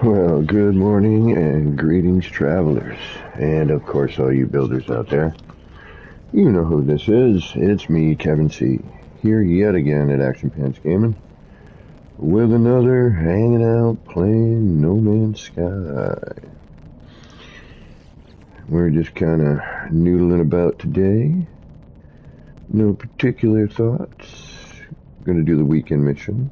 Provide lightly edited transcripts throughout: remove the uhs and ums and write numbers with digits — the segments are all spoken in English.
Well, good morning and greetings, travelers. And of course, all you builders out there. You know who this is. It's me, Kevin C. Here yet again at Action Pants Gaming with another hanging out playing No Man's Sky. We're just kind of noodling about today. No particular thoughts. Going to do the weekend mission.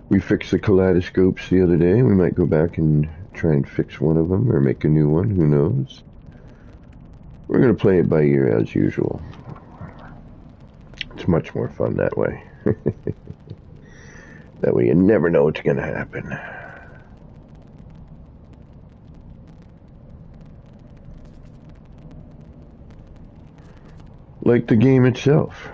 We fixed the kaleidoscopes the other day. We might go back and try and fix one of them or make a new one. Who knows? We're going to play it by ear as usual. It's much more fun that way. That way you never know what's going to happen. Like the game itself.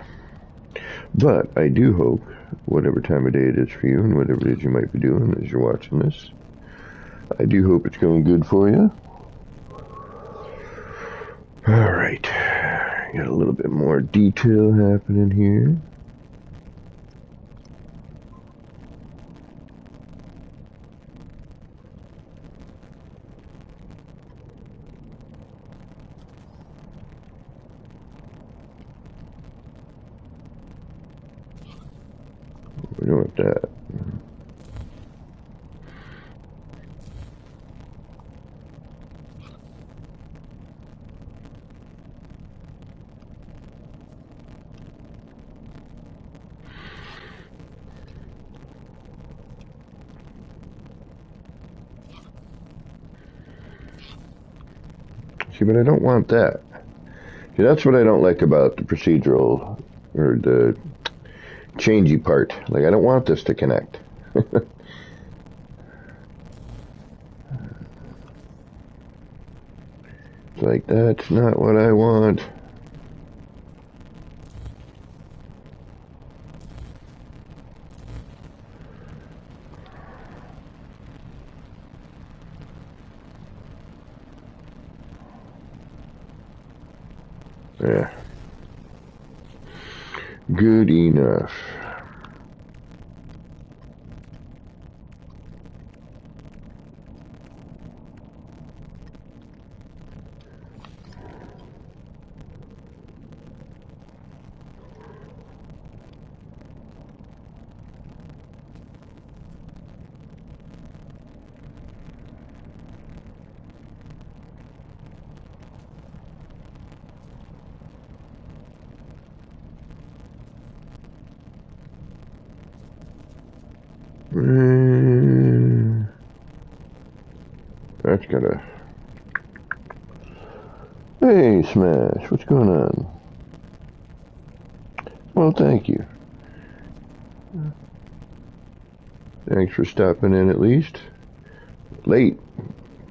But I do hope, whatever time of day it is for you and whatever it is you might be doing as you're watching this, I do hope it's going good for you. Alright, got a little bit more detail happening here. We're doing with that. See, but I don't want that. See, that's what I don't like about the procedural or the changey part. Like, I don't want this to connect. It's like, that's not what I want. Yeah. Good enough. That's gotta... Hey, Smash, what's going on? Well, thank you. Thanks for stopping in at least. Late.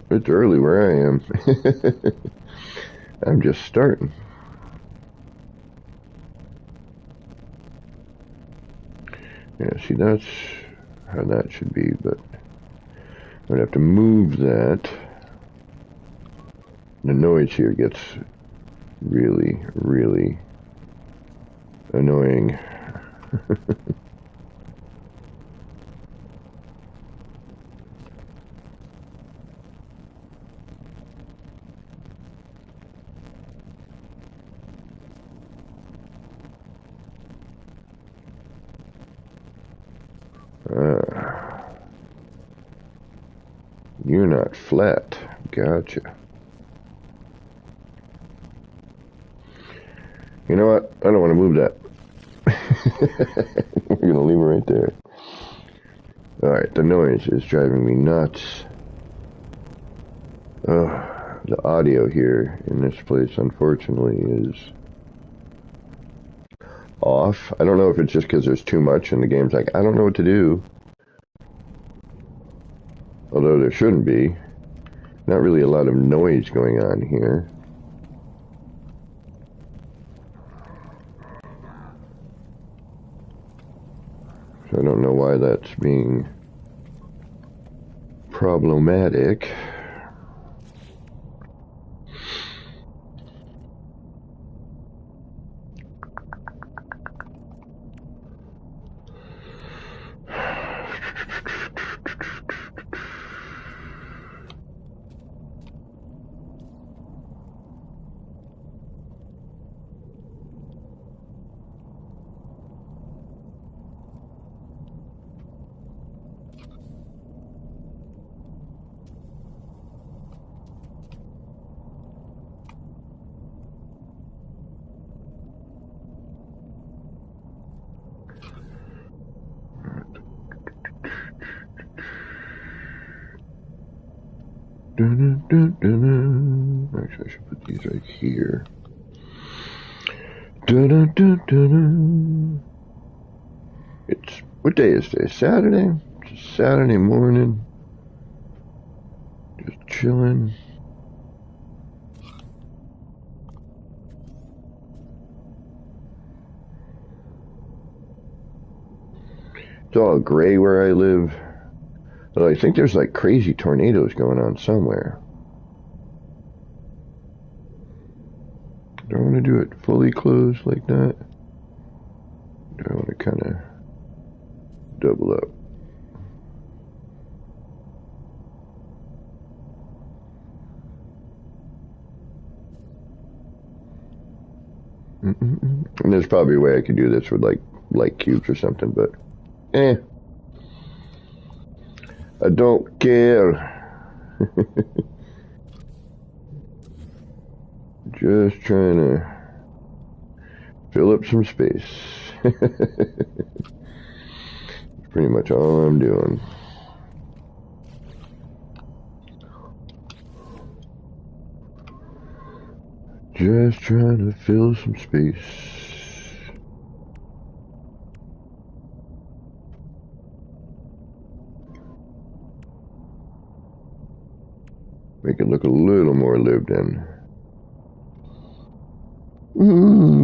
It's early where I am. I'm just starting. Yeah, see, that's how that should be, but I'm going to have to move that. The noise here gets really, really annoying. You're not flat. Gotcha. You know what? I don't want to move that. We're going to leave it right there. Alright, the noise is driving me nuts. The audio here in this place, unfortunately, is off. I don't know if it's just because there's too much and the game's like, I don't know what to do. Although there shouldn't be. Not really a lot of noise going on here. So I don't know why that's being problematic. Actually, I should put these right here. It's, what day is today? Saturday? It's a Saturday morning. Just chilling. It's all gray where I live. But I think there's like crazy tornadoes going on somewhere. Do I want to do it fully closed like that? Do I want to kind of double up? And there's probably a way I could do this with like light cubes or something, but I don't care. Just trying to fill up some space. That's pretty much all I'm doing. Just trying to fill some space. Make it look a little more lived in.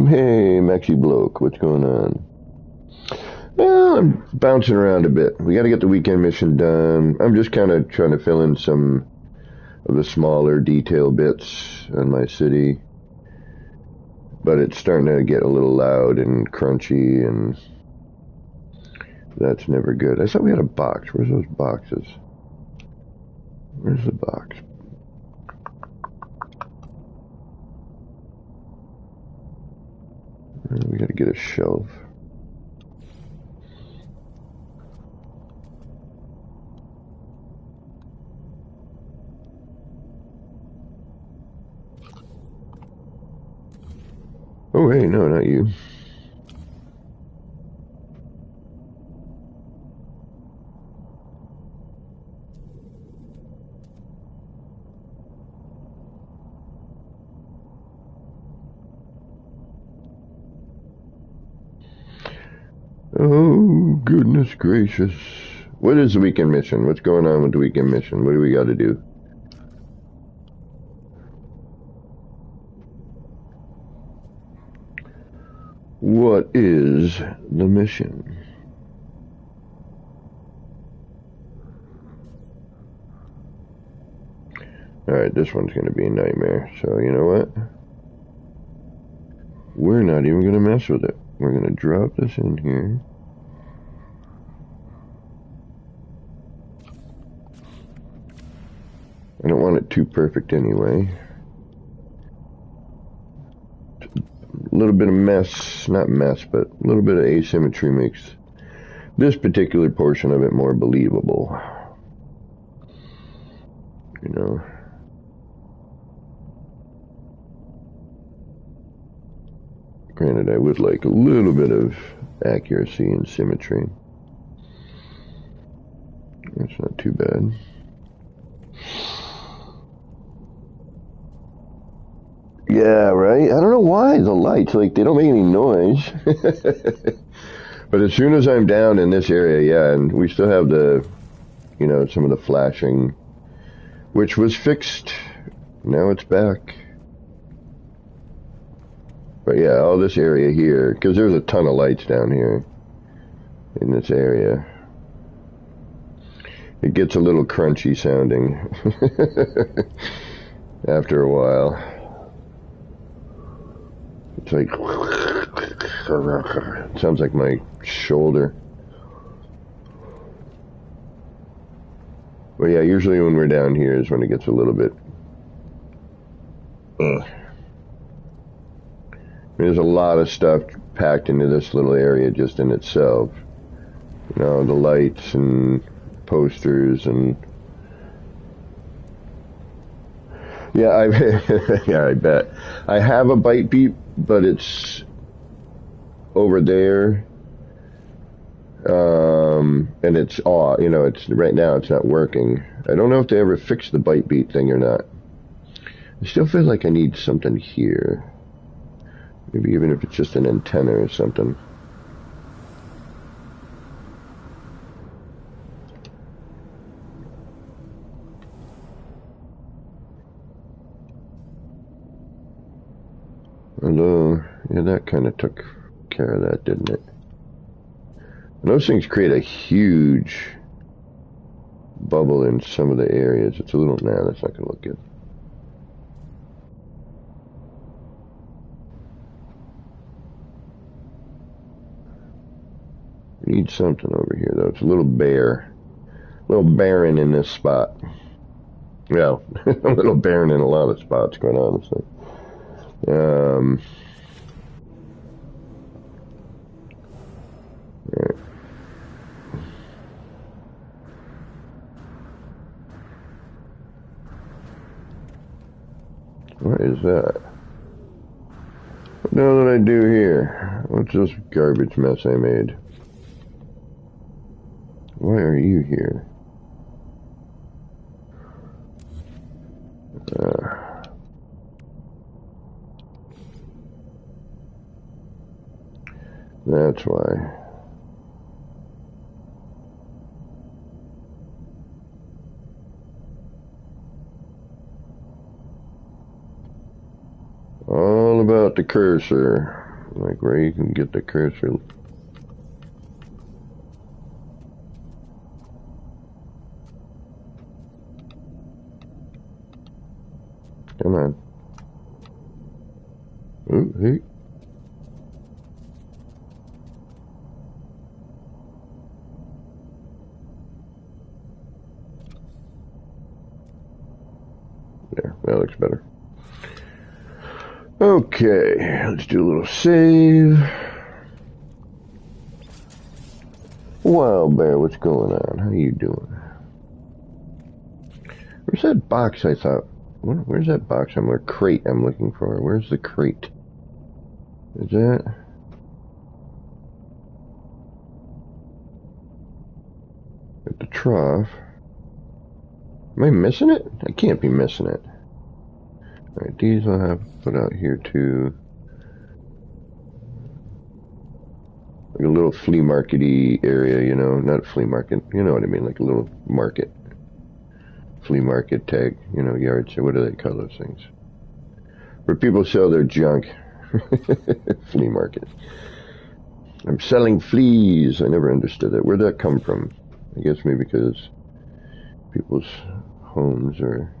Hey, Maxi Bloke, what's going on? Well, I'm bouncing around a bit. We got to get the weekend mission done. I'm just kind of trying to fill in some of the smaller detail bits in my city. But it's starting to get a little loud and crunchy, and that's never good. I thought we had a box. Where's those boxes? Where's the box? We gotta get a shelf. Oh, hey, no, not you. Oh, goodness gracious. What is the weekend mission? What's going on with the weekend mission? What do we got to do? What is the mission? Alright, this one's going to be a nightmare. So, you know what? We're not even going to mess with it. We're going to drop this in here. I don't want it too perfect anyway. A little bit of mess, not mess, but a little bit of asymmetry makes this particular portion of it more believable. You know. Granted, I would like a little bit of accuracy and symmetry. That's not too bad. Yeah, right? I don't know why the lights, like, they don't make any noise. But as soon as I'm down in this area, yeah, and we still have the, you know, some of the flashing, which was fixed. Now it's back. But yeah, all this area here, because there's a ton of lights down here in this area. It gets a little crunchy sounding after a while. It's like, it sounds like my shoulder. But yeah, usually when we're down here is when it gets a little bit. There's a lot of stuff packed into this little area just in itself. You know, the lights and posters and... Yeah, yeah, I bet. I have a bite beep, but it's over there. And it's you know, it's right now it's not working. I don't know if they ever fixed the bite beat thing or not. I still feel like I need something here. Maybe even if it's just an antenna or something. Although, yeah, that kind of took care of that, didn't it? And those things create a huge bubble in some of the areas. It's a little, nah, that's not going to look good. We need something over here, though. It's a little bare. A little barren in this spot. Well, a little barren in a lot of spots, quite honestly. Right. What is that? What the hell did I do here? What's this garbage mess I made? Why are you here? That's why. All about the cursor. Like where you can get the cursor. Come on. Ooh, hey. There, that looks better. Okay, let's do a little save. Wild Bear, what's going on? How you doing? Where's that box I thought? Where's that box? Crate I'm looking for. Where's the crate? Is that? At the trough. Am I missing it? I can't be missing it. Alright, these I'll have put out here too. Like a little flea market-y area, you know, not flea market, you know what I mean, like a little market. Flea market tag, you know, yard sale, what do they call those things? Where people sell their junk. Flea market. I'm selling fleas. I never understood that. Where'd that come from? I guess maybe because people's homes are...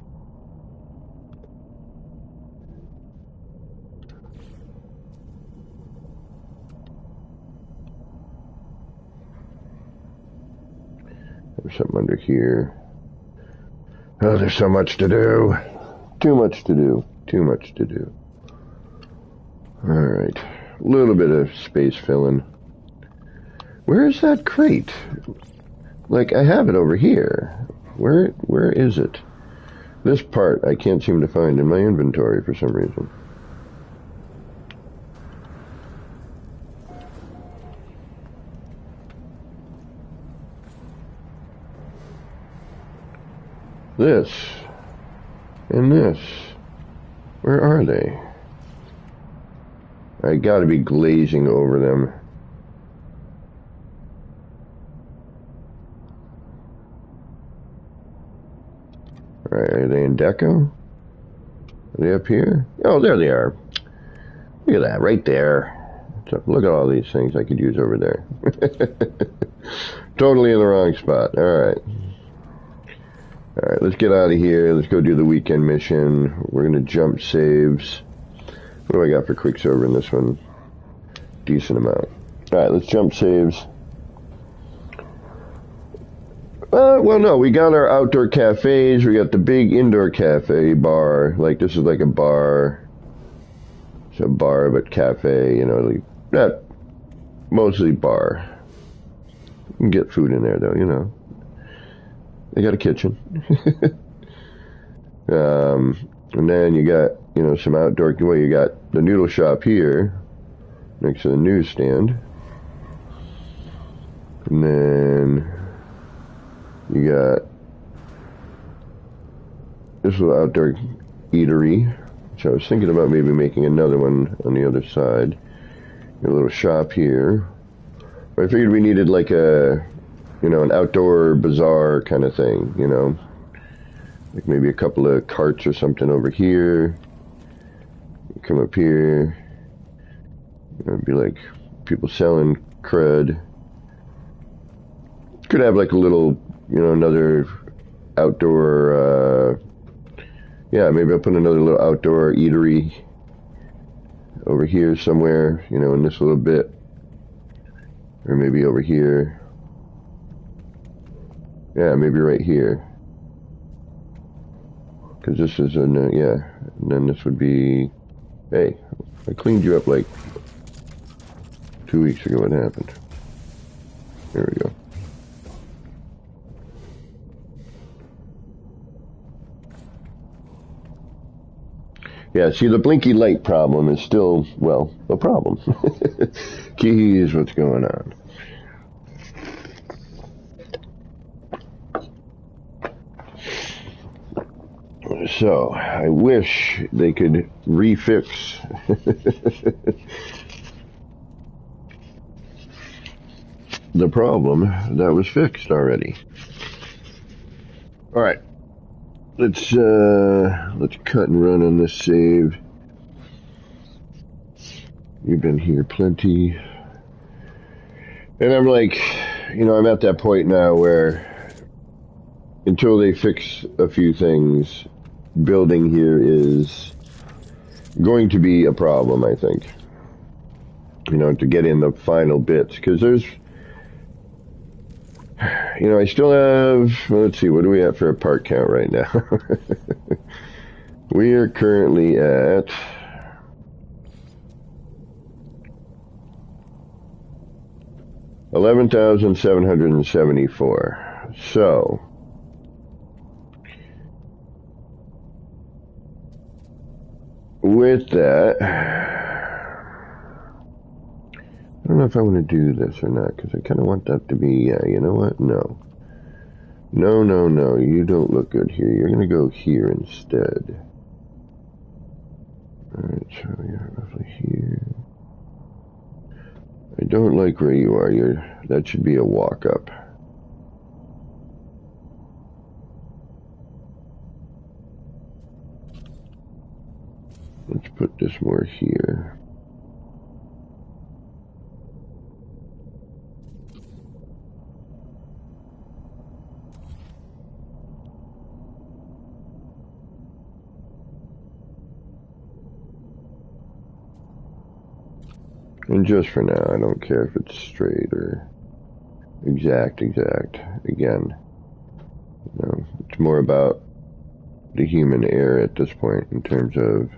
There's something under here. Oh, there's so much to do. Too much to do. Too much to do. Alright. A little bit of space filling. Where is that crate? Like, I have it over here. Where is it? This part I can't seem to find in my inventory for some reason. This. And this. Where are they? I gotta be glazing over them. Alright, are they in deco? Are they up here? Oh, there they are. Look at that, right there. So, look at all these things I could use over there. Totally in the wrong spot. Alright. Alright, let's get out of here. Let's go do the weekend mission. We're gonna jump saves. What do I got for Quicksilver in this one? Decent amount. Alright, let's jump saves. Well, no, we got our outdoor cafes. We got the big indoor cafe bar. Like, this is like a bar. It's a bar, but cafe, you know, like, not mostly bar. You can get food in there, though, you know. They got a kitchen. And then you got, you know, some outdoor, well, you got the noodle shop here next to the newsstand. And then you got this little outdoor eatery, which I was thinking about maybe making another one on the other side. A little shop here. But I figured we needed like a, you know, an outdoor bazaar kind of thing, you know. Like maybe a couple of carts or something over here. Come up here. It'd be like people selling crud. Could have like a little, you know, another outdoor, yeah, maybe I'll put another little outdoor eatery over here somewhere, you know, in this little bit. Or maybe over here. Yeah, maybe right here. Because this is an, yeah, and then this would be, hey, I cleaned you up like 2 weeks ago. What happened? There we go. Yeah, see, the blinky light problem is still, well, a problem. Keys, what's going on? So, I wish they could refix the problem that was fixed already. Alright. Let's cut and run on this save. You've been here plenty. And I'm like, you know, I'm at that point now where until they fix a few things, building here is going to be a problem, I think. You know, to get in the final bits. Because there's, you know, I still have, well, let's see, what do we have for a part count right now? We are currently at 11,774. So, with that, I don't know if I want to do this or not, because I kind of want that to be, yeah, you know what? No. No, no, no, you don't look good here. You're going to go here instead. Alright, so you're roughly here. I don't like where you are. That should be a walk up. Let's put this more here. And just for now, I don't care if it's straight or exact. Again, you know, it's more about the human error at this point in terms of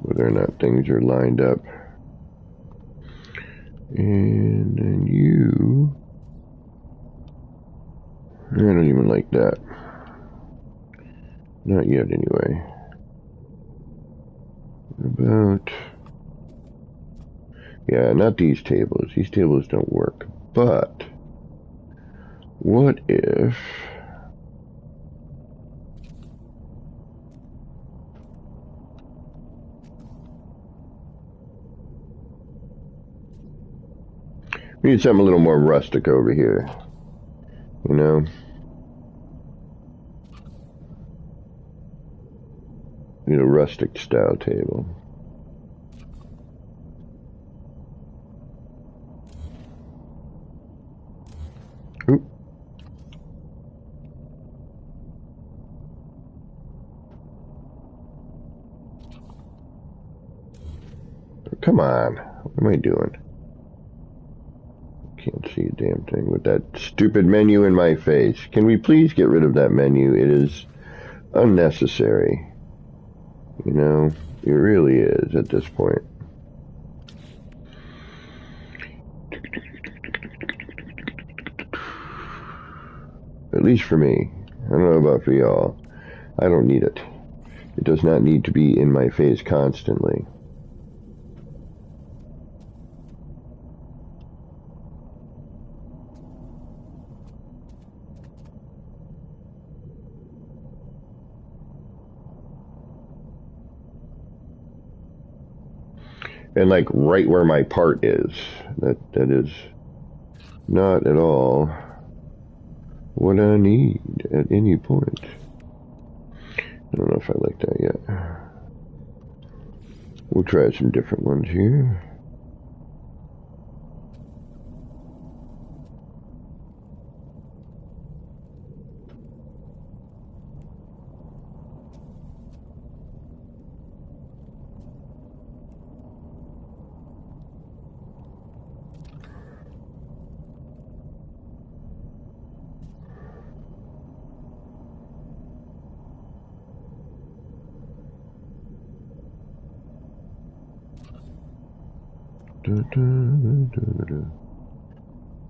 whether or not things are lined up. And then you, I don't even like that. Not yet, anyway. What about, yeah, not these tables. These tables don't work. But what if we need something a little more rustic over here, you know? Need a rustic style table. Oop. Come on, what am I doing? Can't see a damn thing with that stupid menu in my face. Can we please get rid of that menu? It is unnecessary. You know, it really is at this point. At least for me. I don't know about for y'all. I don't need it. It does not need to be in my face constantly. And like right where my part is. That is not at all what I need at any point. I don't know if I like that yet. We'll try some different ones here. It's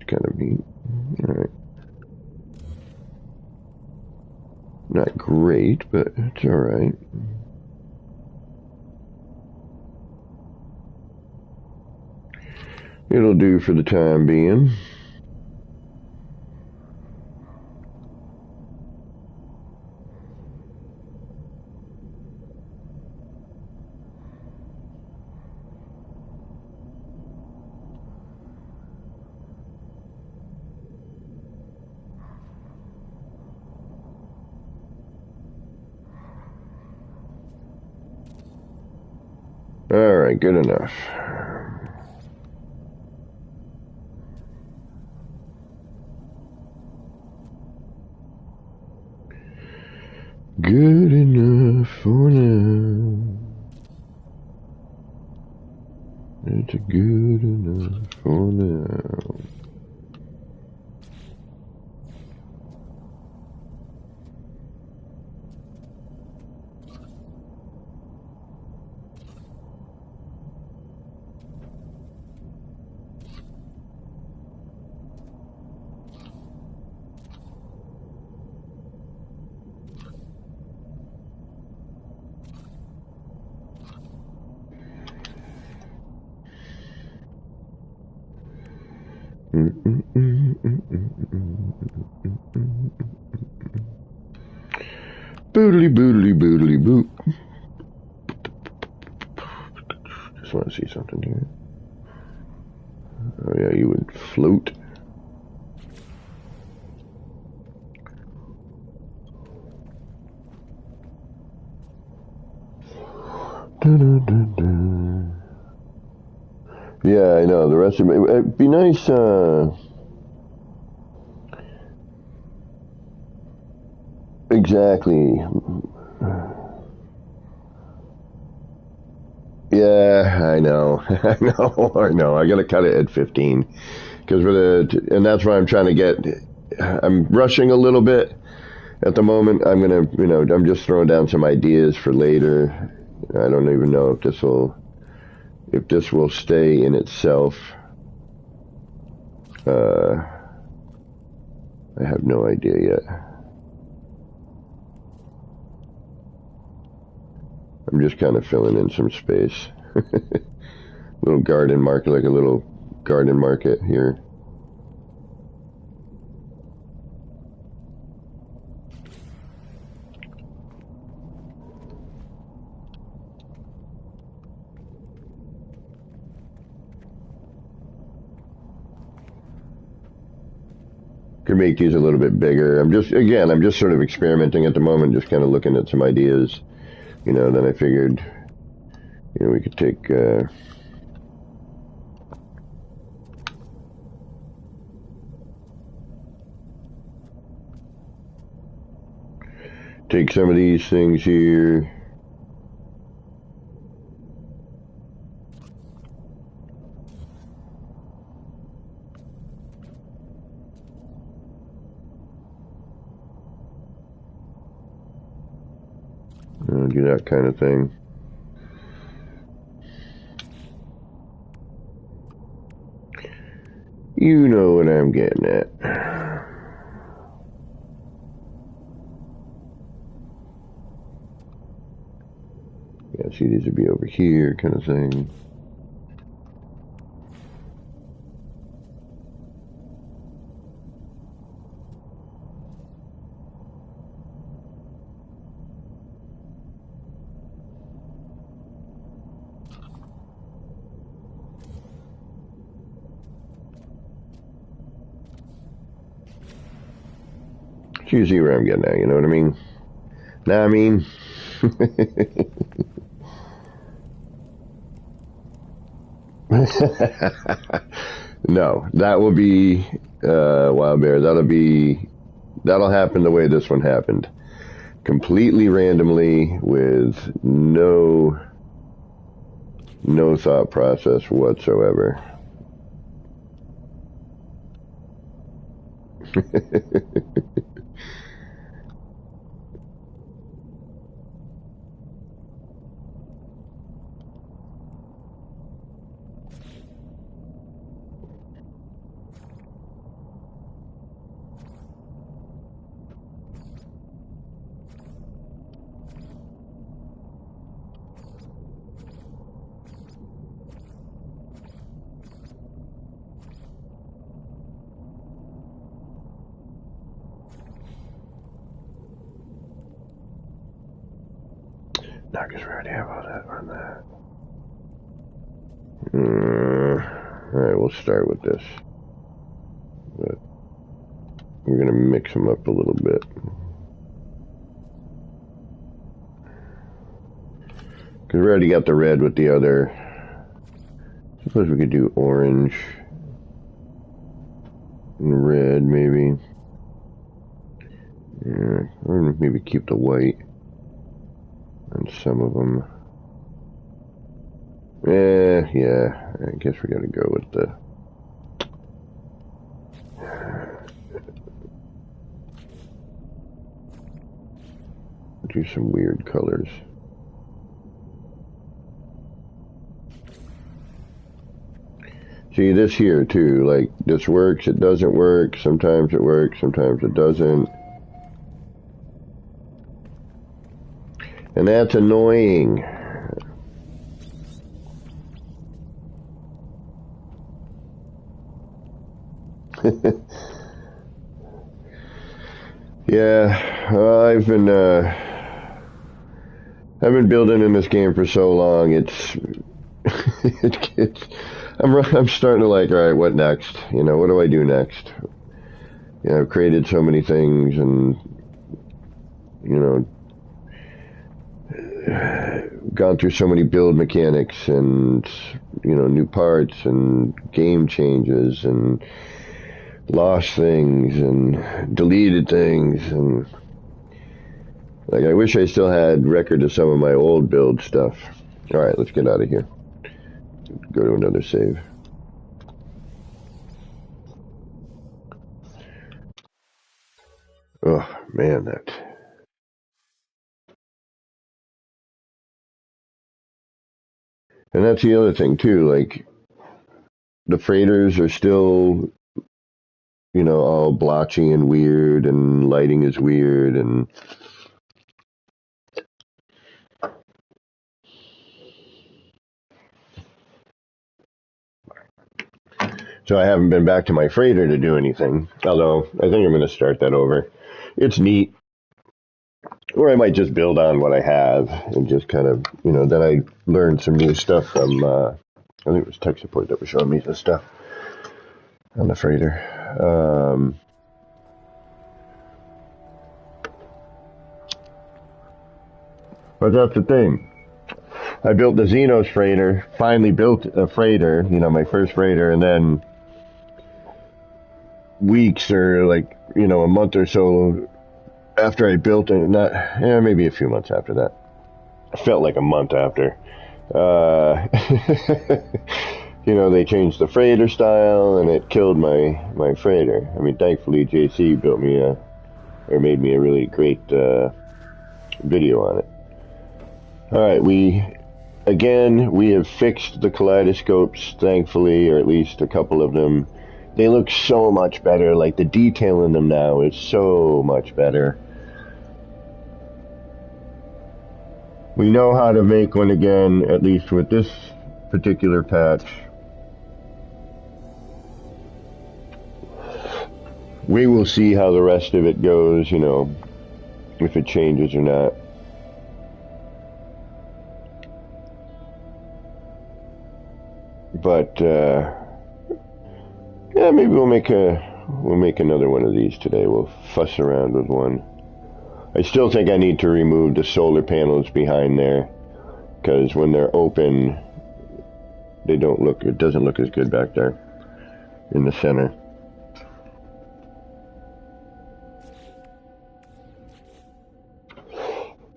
kind of neat. Alright. Not great, but it's alright. It'll do for the time being. Alright, good enough. Good enough for now. It's good enough for now. Boodly boodly boodly boop. Just want to see something here. Oh yeah, you would float. Yeah, I know. The rest of it, it'd be nice. Exactly. Yeah, I know. I know. I know. I gotta cut it at 15 because and that's why I'm trying to get. I'm rushing a little bit at the moment. I'm gonna, I'm just throwing down some ideas for later. I don't even know if this will stay in itself. I have no idea yet. I'm just kind of filling in some space. Little garden market, like a little garden market here. Could make these a little bit bigger. I'm just sort of experimenting at the moment, just kind of looking at some ideas. Then I figured, we could take, take some of these things here. Do that kind of thing. You know what I'm getting at. Yeah, see, these would be over here, kind of thing. you see where I'm getting at, you know what I mean? Nah, I mean... No, that will be, Wild Bear, that'll happen the way this one happened. Completely randomly, with no thought process whatsoever. Not because we already have all that on that. Alright, we'll start with this. But we're going to mix them up a little bit. Because we already got the red with the other. Suppose we could do orange and red, maybe. Yeah, or maybe keep the white on some of them. Yeah, I guess we gotta go with the... do some weird colors. See, this here too, like, this works, it doesn't work, sometimes it works, sometimes it doesn't. And that's annoying. Yeah, well, I've been building in this game for so long. I'm starting to like, all right, what next? You know, what do I do next? You know, I've created so many things, and you know, gone through so many build mechanics, and you know, new parts and game changes, and lost things and deleted things, and like, I wish I still had record of some of my old build stuff. All right, let's get out of here. Go to another save. Oh man, that. And that's the other thing too. Like, the freighters are still, you know, all blotchy and weird, and lighting is weird, and so I haven't been back to my freighter to do anything. Although I think I'm going to start that over. It's neat. Or I might just build on what I have and just kind of, you know, then I learned some new stuff from, I think it was tech support that was showing me this stuff on the freighter. But that's the thing. I built the Xenos freighter, finally built a freighter, you know, my first freighter, and then weeks or like, you know, a month or so after I built it, maybe a few months after that. It felt like a month after. You know, they changed the freighter style, and it killed my freighter. I mean, thankfully, JC built me made me a really great video on it. All right, we have fixed the kaleidoscopes, thankfully, or at least a couple of them. They look so much better. Like, the detail in them now is so much better. We know how to make one again, at least with this particular patch. We will see how the rest of it goes, you know, if it changes or not. But, yeah, maybe we'll make we'll make another one of these today. We'll fuss around with one. I still think I need to remove the solar panels behind there, because when they're open, they don't look, it doesn't look as good back there in the center.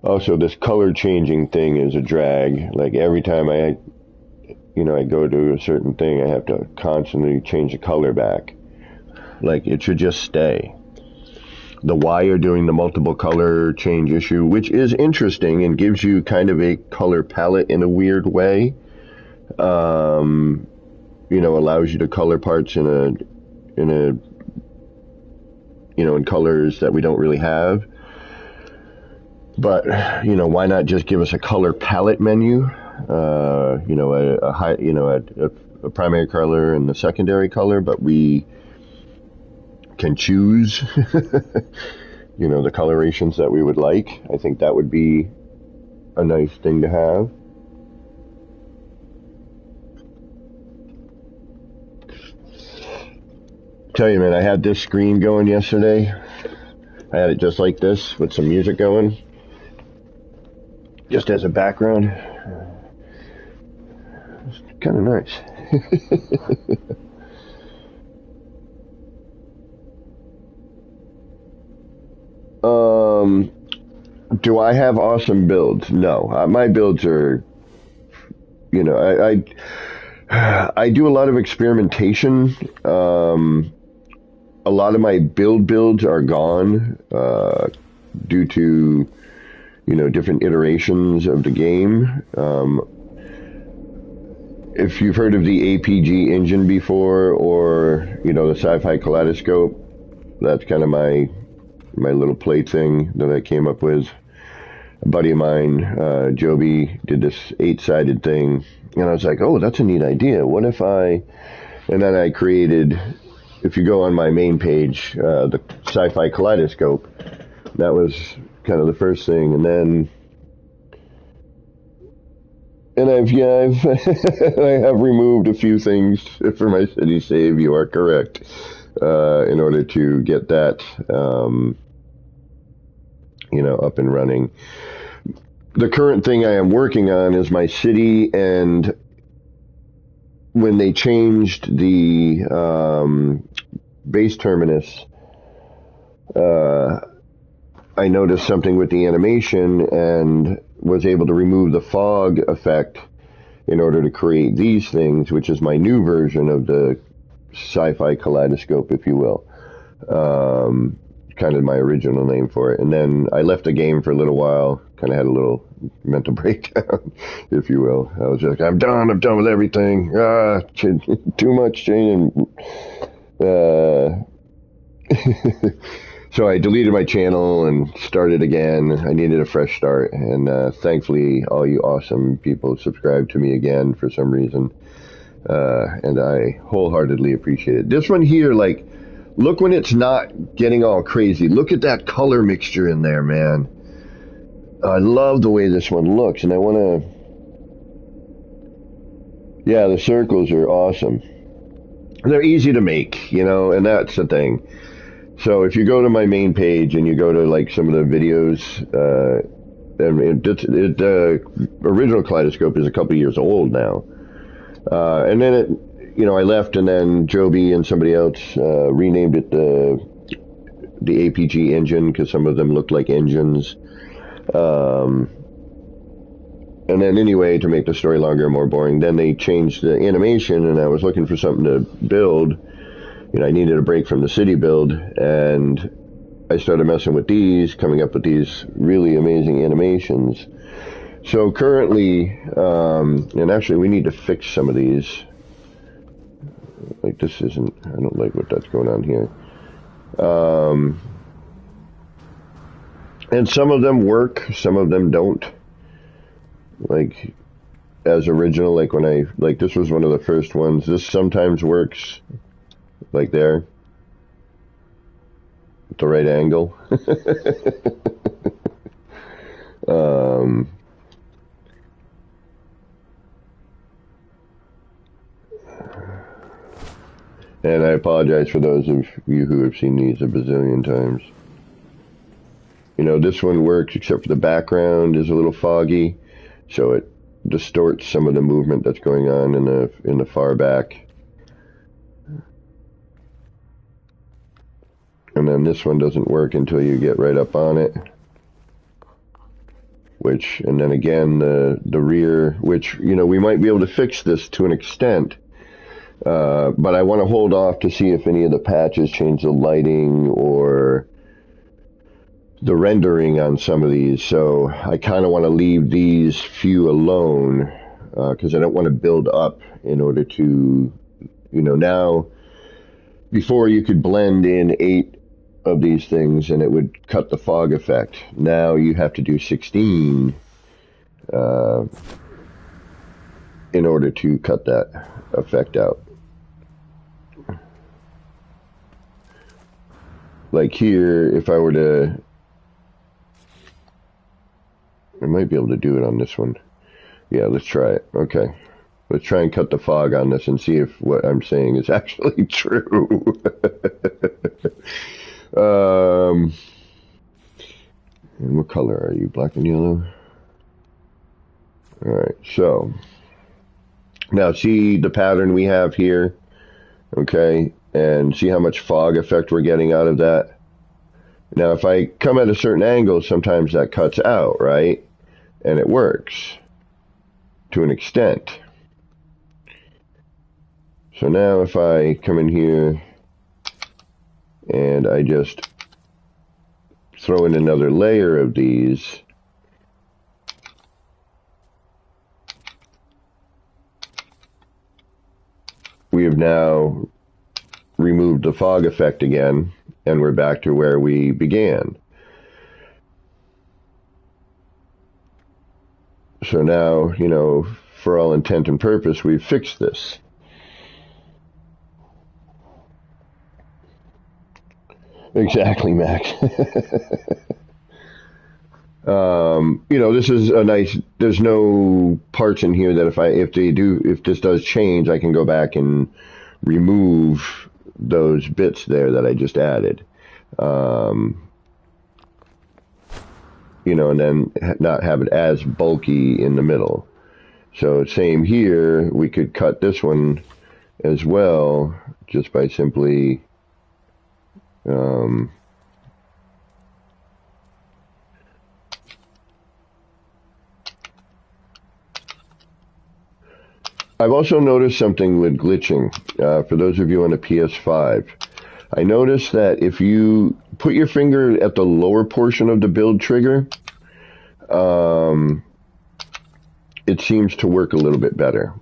Also, this color changing thing is a drag. Like every time I go to a certain thing, I have to constantly change the color back. Like it should just stay. The wire doing the multiple color change issue, which is interesting and gives you kind of a color palette in a weird way. Allows you to color parts in colors that we don't really have. But, why not just give us a color palette menu? A primary color and the secondary color, but we can choose, the colorations that we would like. I think that would be a nice thing to have. Tell you, man, I had this screen going yesterday. I had it just like this with some music going, just as a background. It's kind of nice. Do I have awesome builds? No. My builds are, I do a lot of experimentation. A lot of my builds are gone due to, different iterations of the game. If you've heard of the APG engine before, or, the Sci-Fi Kaleidoscope, that's kind of my little plaything that I came up with. A buddy of mine, Joby, did this 8-sided thing, and I was like, oh, that's a neat idea. What if and then I created, if you go on my main page, the Sci-Fi Kaleidoscope, that was kind of the first thing, and then, I've I have removed a few things for my city save, you are correct, in order to get that, up and running. The current thing I am working on is my city, and when they changed the base terminus, I noticed something with the animation and was able to remove the fog effect in order to create these things, which is my new version of the Sci-Fi Kaleidoscope, if you will. Kind of my original name for it. And then I left the game for a little while, kind of had a little mental breakdown, if you will. I was like, I'm done with everything. Too much changing. So I deleted my channel and started again. I needed a fresh start, and thankfully all you awesome people subscribed to me again for some reason, and I wholeheartedly appreciate it. This one here, like, look when it's not getting all crazy. Look at that color mixture in there, man. I love the way this one looks, and I want to... Yeah, the circles are awesome. They're easy to make, and that's the thing. So if you go to my main page and you go to, like, some of the videos, the original Kaleidoscope is a couple years old now. And then I left, and then Joby and somebody else renamed it the APG engine, because some of them looked like engines. And then anyway, to make the story longer and more boring, then they changed the animation, and I was looking for something to build. I needed a break from the city build, and I started messing with these, coming up with these really amazing animations. So currently, and actually we need to fix some of these. Like, this isn't, I don't like what that's going on here. And some of them work, some of them don't. Like, as original, like when this was one of the first ones. This sometimes works, like there, at the right angle. And I apologize for those of you who have seen these a bazillion times. You know, this one works except for the background is a little foggy, so it distorts some of the movement that's going on in the far back. And then this one doesn't work until you get right up on it. And then again, the rear, which, you know, we might be able to fix this to an extent. But I want to hold off to see if any of the patches change the lighting or the rendering on some of these. So I kind of want to leave these few alone because I don't want to build up in order to, you know, now, before you could blend in 8 of these things and it would cut the fog effect. Now you have to do 16 in order to cut that effect out. Like here, if I were to, I might be able to do it on this one. Yeah, let's try it. Okay. Let's try and cut the fog on this and see if what I'm saying is actually true. And what color are you? Black and yellow? Alright, so now see the pattern we have here, okay, and see how much fog effect we're getting out of that. Now if I come at a certain angle, sometimes that cuts out, right? And it works to an extent. So now if I come in here and I just throw in another layer of these, we have now removed the fog effect again, and we're back to where we began. So now, you know, for all intent and purpose, we've fixed this. Exactly, Max. You know, this is a nice, there's no parts in here that if this does change, I can go back and remove those bits there that I just added. You know, and then not have it as bulky in the middle. So same here, we could cut this one as well, just by simply I've also noticed something with glitching, for those of you on the PS5. I noticed that if you put your finger at the lower portion of the build trigger, it seems to work a little bit better.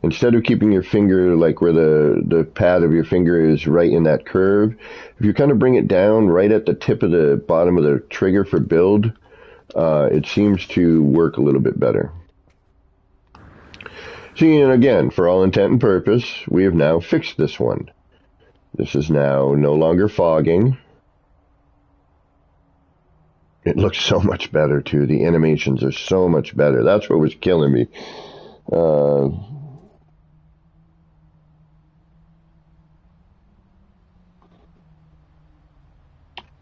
Instead of keeping your finger like where the pad of your finger is right in that curve, if you kind of bring it down right at the tip of the bottom of the trigger for build, it seems to work a little bit better. See, and again, for all intent and purpose, we have now fixed this one. This is now no longer fogging. It looks so much better, too. The animations are so much better. That's what was killing me.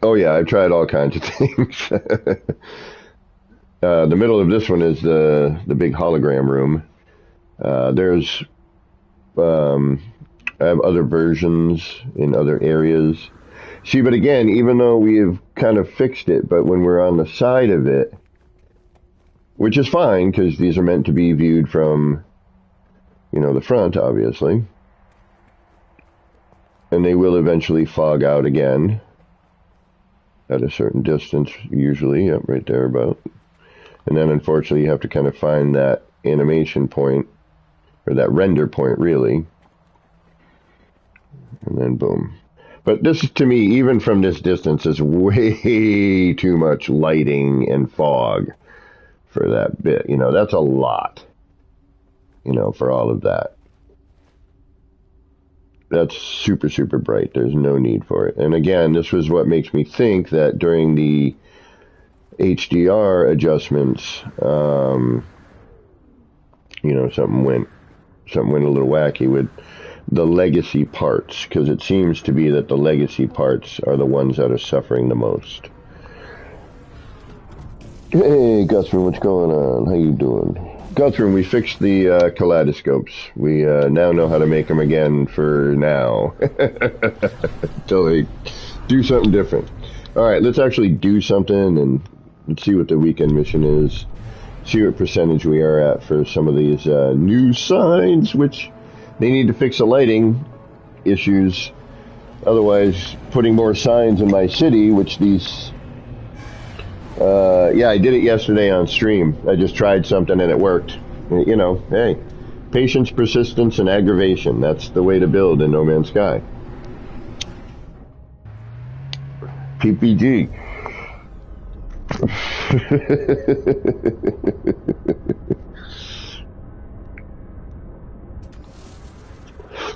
Oh, yeah, I've tried all kinds of things. The middle of this one is the big hologram room. I have other versions in other areas. See, but again, even though we have kind of fixed it, but when we're on the side of it, which is fine, because these are meant to be viewed from, you know, the front, obviously. And they will eventually fog out again at a certain distance, usually, up right there about. And then, unfortunately, you have to kind of find that animation point, or that render point, really. And then, boom. But this, to me, even from this distance, is way too much lighting and fog for that bit. You know, that's a lot, you know, for all of that. That's super, super bright. There's no need for it. And again, this was what makes me think that during the HDR adjustments, you know, something went a little wacky with the legacy parts, because it seems to be that the legacy parts are the ones that are suffering the most. Hey, Guthrum, what's going on? How you doing? Guthrum, we fixed the kaleidoscopes. We now know how to make them again for now. Until they do something different. Alright, let's actually do something and let's see what the weekend mission is. See what percentage we are at for some of these new signs, which they need to fix the lighting issues. Otherwise, putting more signs in my city, which these... yeah, I did it yesterday on stream. I just tried something and it worked. You know, hey, patience, persistence, and aggravation. That's the way to build in No Man's Sky. PPG.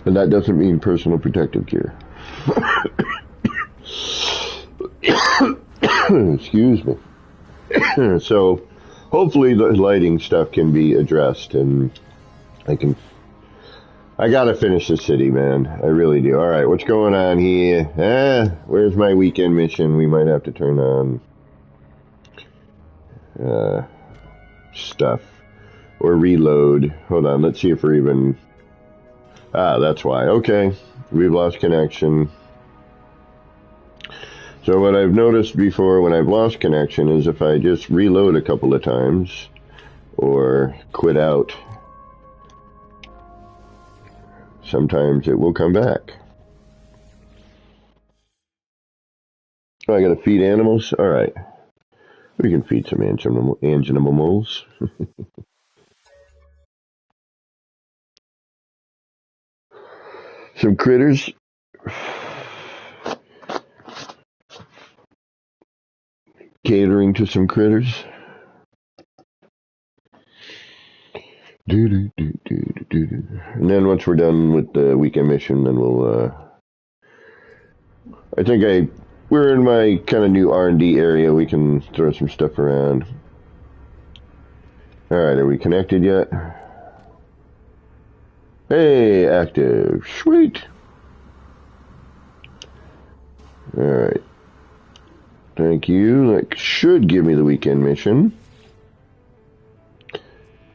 And that doesn't mean personal protective gear. Excuse me. So, hopefully the lighting stuff can be addressed, and I gotta finish the city, man. I really do. Alright, what's going on here? Where's my weekend mission? We might have to turn on stuff. Or reload. Hold on, let's see if we're even... that's why. Okay, we've lost connection. So what I've noticed before when I've lost connection is if I just reload a couple of times or quit out, sometimes it will come back. Oh, I gotta feed animals? Alright. We can feed some animals. Some critters. Catering to some critters. And then once we're done with the weekend mission, then we'll, I think we're in my kind of new R&D area. We can throw some stuff around. Alright, are we connected yet? Hey, active. Sweet. Alright. Thank you. That should give me the weekend mission.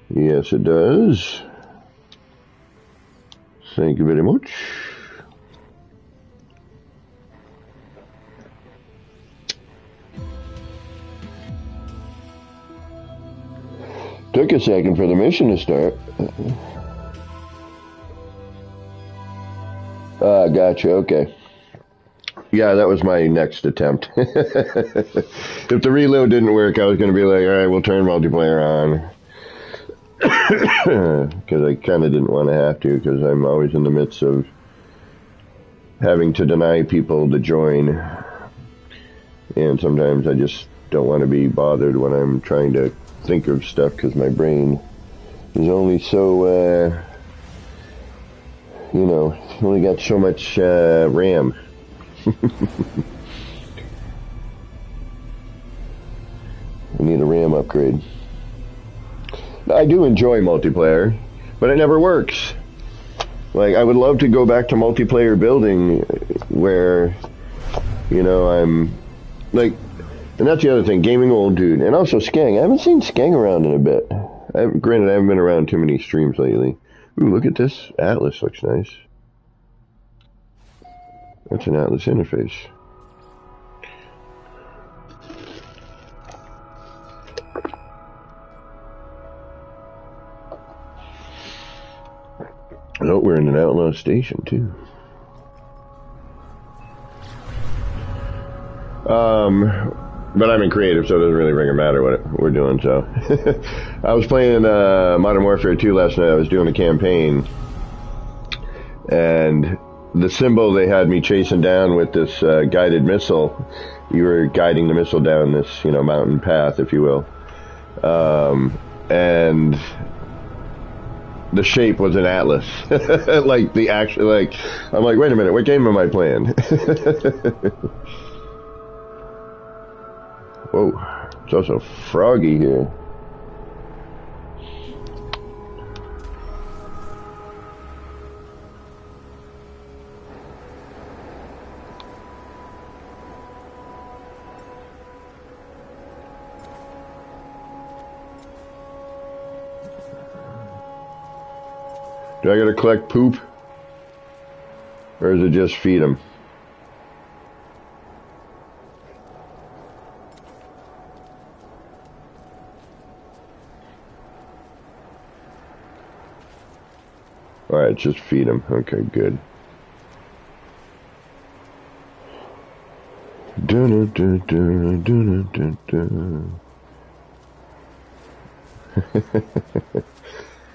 Yes, it does. Thank you very much. Took a second for the mission to start. Gotcha, okay. Yeah, that was my next attempt. If the reload didn't work, I was going to be like, alright, we'll turn multiplayer on. Because I kind of didn't want to have to, because I'm always in the midst of having to deny people to join. And sometimes I just don't want to be bothered when I'm trying to think of stuff, because my brain is only so, you know, it's only got so much RAM. We need a RAM upgrade. I do enjoy multiplayer, but it never works. Like, I would love to go back to multiplayer building where, you know, I'm like, and that's the other thing, gaming old dude, and also Skang. I haven't seen Skang around in a bit. Granted, I haven't been around too many streams lately. Ooh, look at this. Atlas looks nice. That's an Atlas interface. Oh, we're in an outlaw station, too. But I'm in creative, so it doesn't really ring a matter what we're doing, so. I was playing Modern Warfare 2 last night. I was doing a campaign. And the symbol they had me chasing down with this guided missile, you were guiding the missile down this, you know, mountain path, if you will. And the shape was an atlas. Like, the actual, like, I'm like, wait a minute, what game am I playing? Whoa, it's also froggy here. Do I gotta collect poop? Or is it just feed them? Alright, just feed them. Okay, good.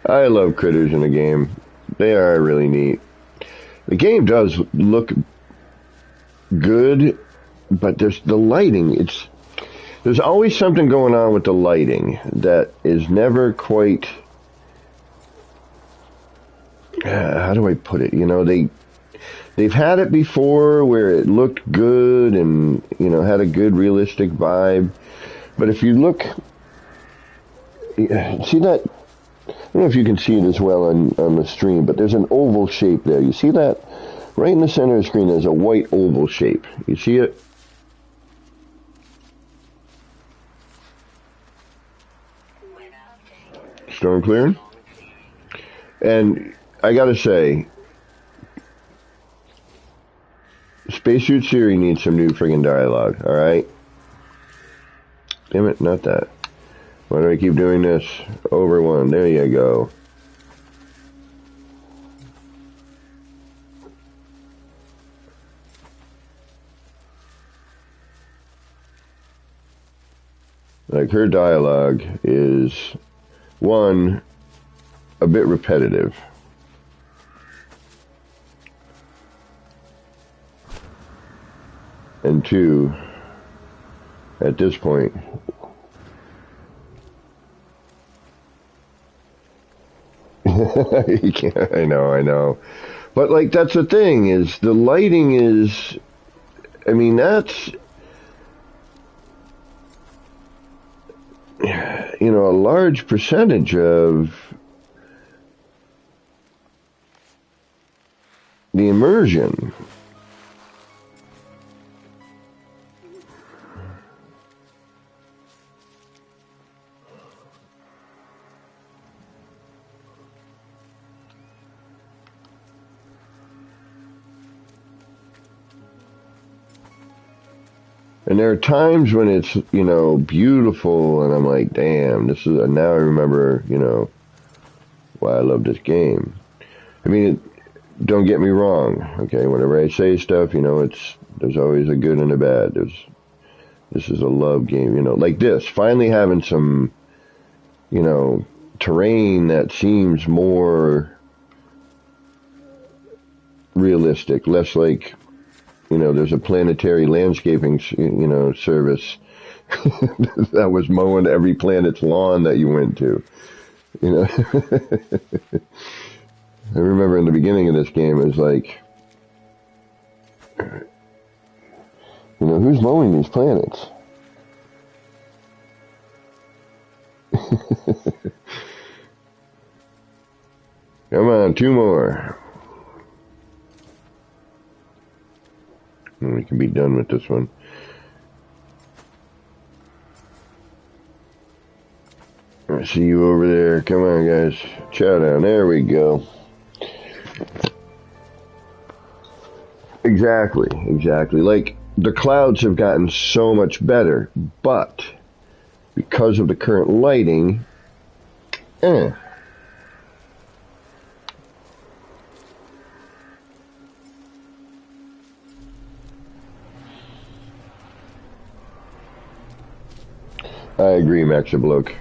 I love critters in the game. They are really neat. The game does look good, but there's the lighting. There's always something going on with the lighting that is never quite. How do I put it? You know, they've had it before where it looked good and, you know, had a good realistic vibe. But if you look, see that? I don't know if you can see it as well on the stream, but there's an oval shape there. You see that? Right in the center of the screen, there's a white oval shape. You see it? Storm clearing? And I gotta say, Spacesuit Siri needs some new friggin' dialogue, alright? Damn it, not that. Why do I keep doing this? Over one, there you go. Like, her dialogue is, one, a bit repetitive. And two, at this point, you can't, I know. But, like, that's the thing, is the lighting is, I mean, that's, you know, a large percentage of the immersion. And there are times when it's, you know, beautiful, and I'm like, damn, this is, now I remember, you know, why I love this game. I mean, don't get me wrong, okay, whenever I say stuff, you know, there's always a good and a bad. This is a love game, you know, like this, finally having some, you know, terrain that seems more realistic, less like, you know, there's a planetary landscaping, you know, service that was mowing every planet's lawn that you went to. You know, I remember in the beginning of this game, it was like, you know, who's mowing these planets? Come on, two more. We can be done with this one. I see you over there. Come on, guys. Chow down. There we go. Exactly. Like, the clouds have gotten so much better, but because of the current lighting, I agree, Maxibloke.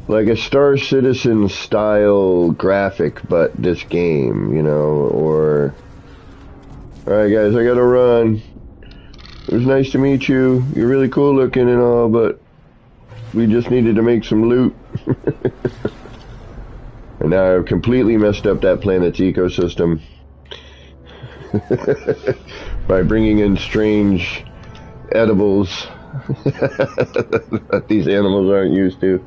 Like a Star Citizen style graphic, but this game, you know, or... Alright guys, I gotta run. It was nice to meet you. You're really cool looking and all, but we just needed to make some loot. And now I've completely messed up that planet's ecosystem. By bringing in strange edibles that these animals aren't used to.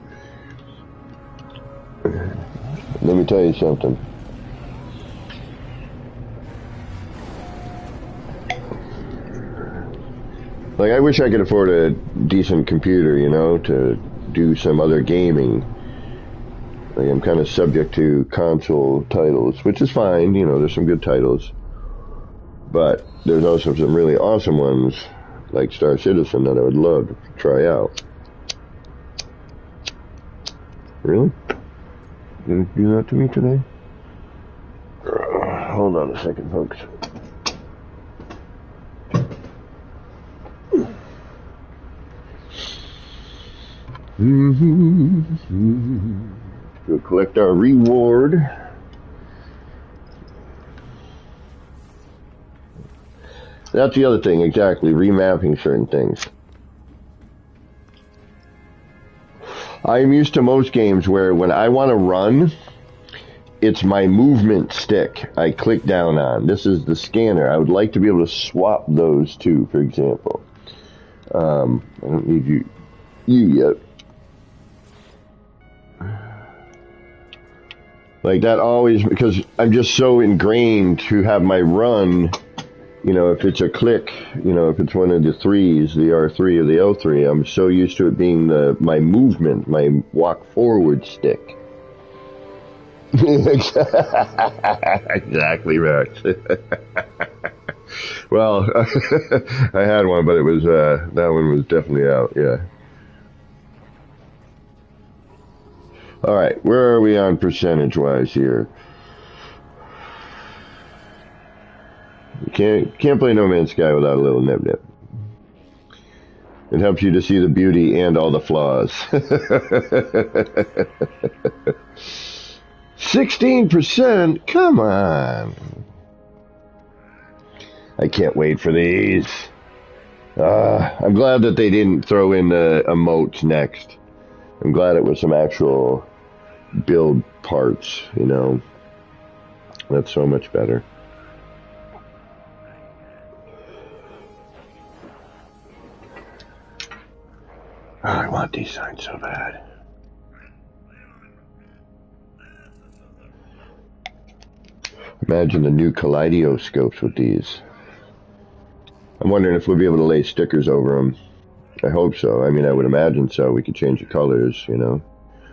Let me tell you something. Like, I wish I could afford a decent computer, you know, to do some other gaming. Like, I'm kind of subject to console titles, which is fine. You know, there's some good titles. But there's also some really awesome ones, like Star Citizen, that I would love to try out. Really? Did it do that to me today? Hold on a second, folks. Go collect our reward. That's the other thing, exactly, remapping certain things. I'm used to most games where when I want to run, it's my movement stick I click down on. This is the scanner. I would like to be able to swap those two, for example. I don't need you yet. Like that always, because I'm just so ingrained to have my run, you know, if it's a click, you know, if it's one of the threes, the R3 or the L3, I'm so used to it being my movement, my walk forward stick. Exactly, Rex. Well, I had one, but it was, that one was definitely out, yeah. Alright, where are we on percentage-wise here? You can't play No Man's Sky without a little nip-nip. It helps you to see the beauty and all the flaws. 16%? Come on. I can't wait for these. I'm glad that they didn't throw in the emotes next. I'm glad it was some actual build parts, you know. That's so much better. Oh, I want these signs so bad. Imagine the new kaleidoscopes with these. I'm wondering if we'll be able to lay stickers over them. I hope so. I mean, I would imagine so. We could change the colors, you know.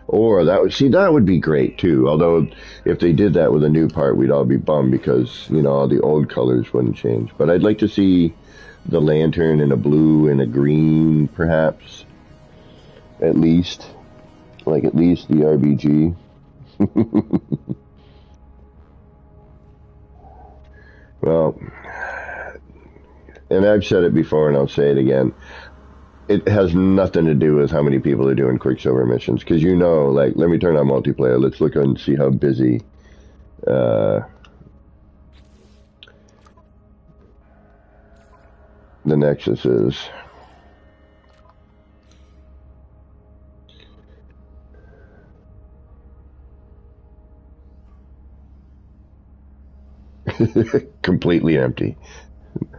Or that would be great too. Although if they did that with a new part, we'd all be bummed because, you know, all the old colors wouldn't change. But I'd like to see the lantern in a blue and a green, perhaps. At least. Like at least the RBG. Well, and I've said it before and I'll say it again. It has nothing to do with how many people are doing Quicksilver missions. Because you know, like, let me turn on multiplayer. Let's look and see how busy the Nexus is. Completely empty.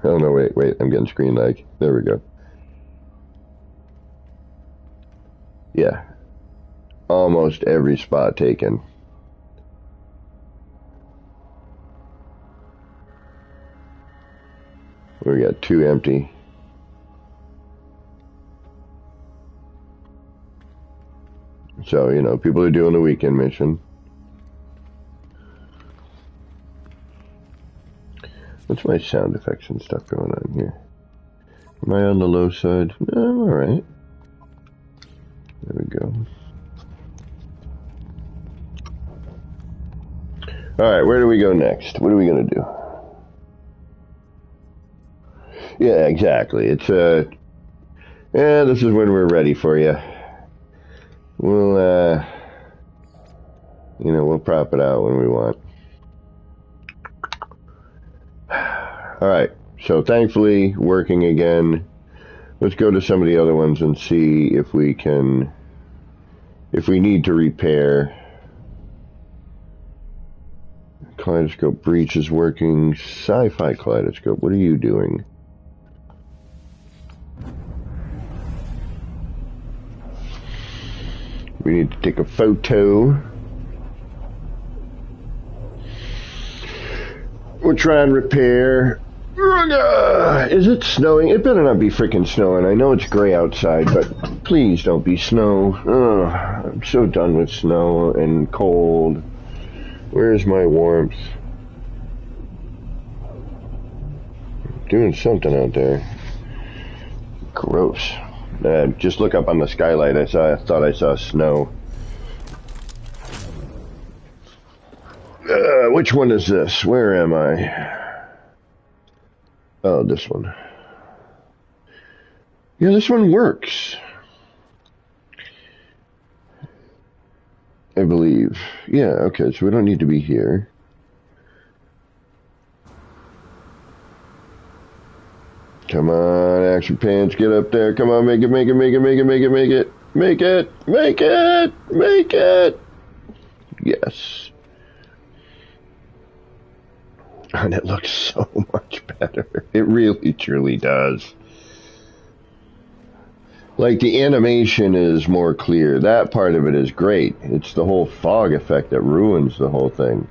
Oh no, wait, I'm getting screen lag. There we go. Yeah. Almost every spot taken. We got 2 empty. So, you know, people are doing the weekend mission. What's my sound effects and stuff going on here? Am I on the low side? No, I'm alright. There we go. Alright, where do we go next? What are we going to do? Yeah, exactly. It's, yeah, this is when we're ready for you. We'll, you know, we'll prop it out when we want. Alright, so thankfully, working again. Let's go to some of the other ones and see if we can, if we need to repair. Kaleidoscope breach is working. Sci-Fi kaleidoscope, what are you doing? We need to take a photo. We'll try and repair Is it snowing? It better not be freaking snowing. I know it's gray outside, but please don't be snow. I'm so done with snow and cold. Where's my warmth? Doing something out there. Gross. Just look up on the skylight. I thought I saw snow. Which one is this? Where am I? Oh, this one. Yeah, this one works. I believe. Yeah, okay, so we don't need to be here. Come on, Action Pants, get up there. Come on, make it, make it, make it, make it, make it, make it. Make it, make it, make it. Yes. And it looks so much better. It really, truly does. Like, the animation is more clear. That part of it is great. It's the whole fog effect that ruins the whole thing.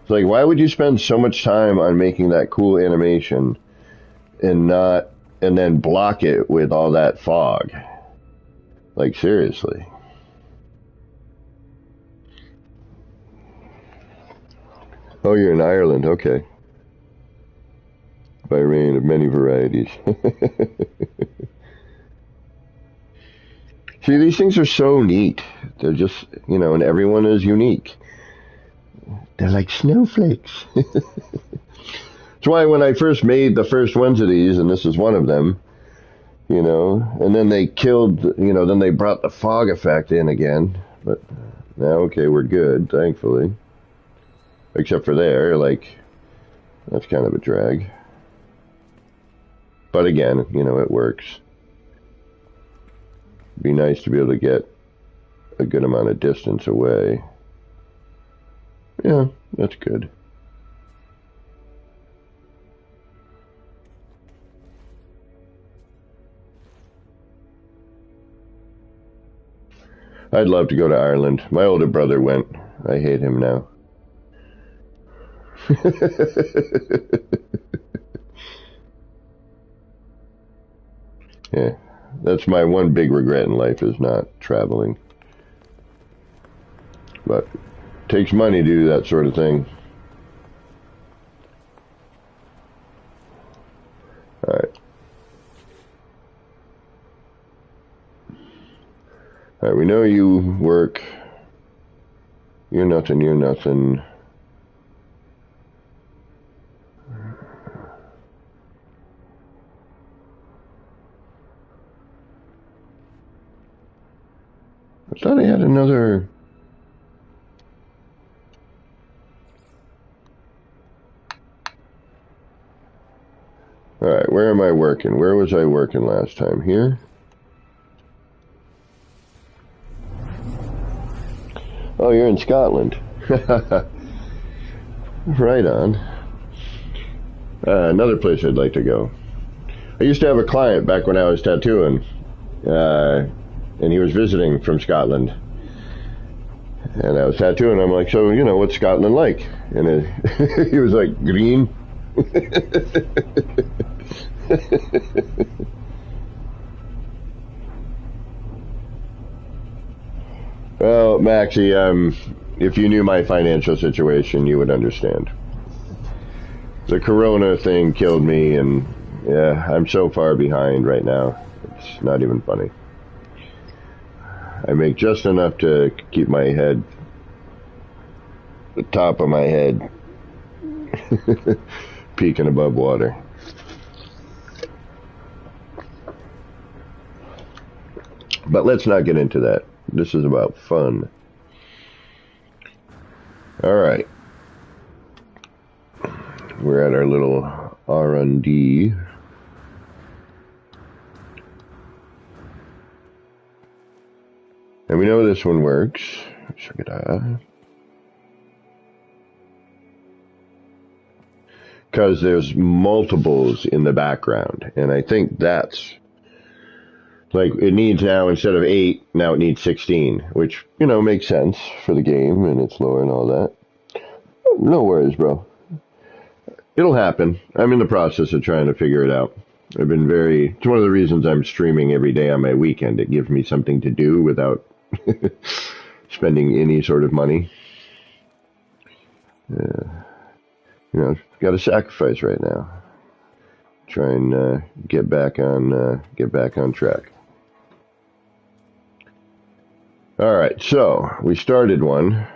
It's like, why would you spend so much time on making that cool animation and then block it with all that fog? Like, seriously. Oh, you're in Ireland, okay. By rain of many varieties. See, these things are so neat. They're just, and everyone is unique. They're like snowflakes. That's why when I first made the first ones of these, and this is one of them, and then they killed, then they brought the fog effect in again. But now, okay, we're good, thankfully. Except for there, like, that's kind of a drag. But again, it works. Be nice to be able to get a good amount of distance away. Yeah, that's good. I'd love to go to Ireland. My older brother went. I hate him now. Yeah, that's my one big regret in life, is not traveling. But it takes money to do that sort of thing. Alright. Alright, we know you work. You're nothing, you're nothing. I thought I had another... Alright, where am I working? Where was I working last time? Here? Oh, you're in Scotland. Right on. Another place I'd like to go. I used to have a client back when I was tattooing. And he was visiting from Scotland. And I was tattooing. I'm like, so, what's Scotland like? And he was like, green. Well, Maxie, if you knew my financial situation, you would understand. The corona thing killed me, and yeah, I'm so far behind right now. It's not even funny. I make just enough to keep my head, the top of my head, peeking above water. But let's not get into that. This is about fun. Alright. We're at our little R&D. And we know this one works. Because there's multiples in the background. And I think that's... Like, it needs now, instead of 8, now it needs 16. Which, makes sense for the game, and it's lower and all that. No worries, bro. It'll happen. I'm in the process of trying to figure it out. It's one of the reasons I'm streaming every day on my weekend. It gives me something to do without spending any sort of money. Got to sacrifice right now. Try and get back on track. All right, so we started one.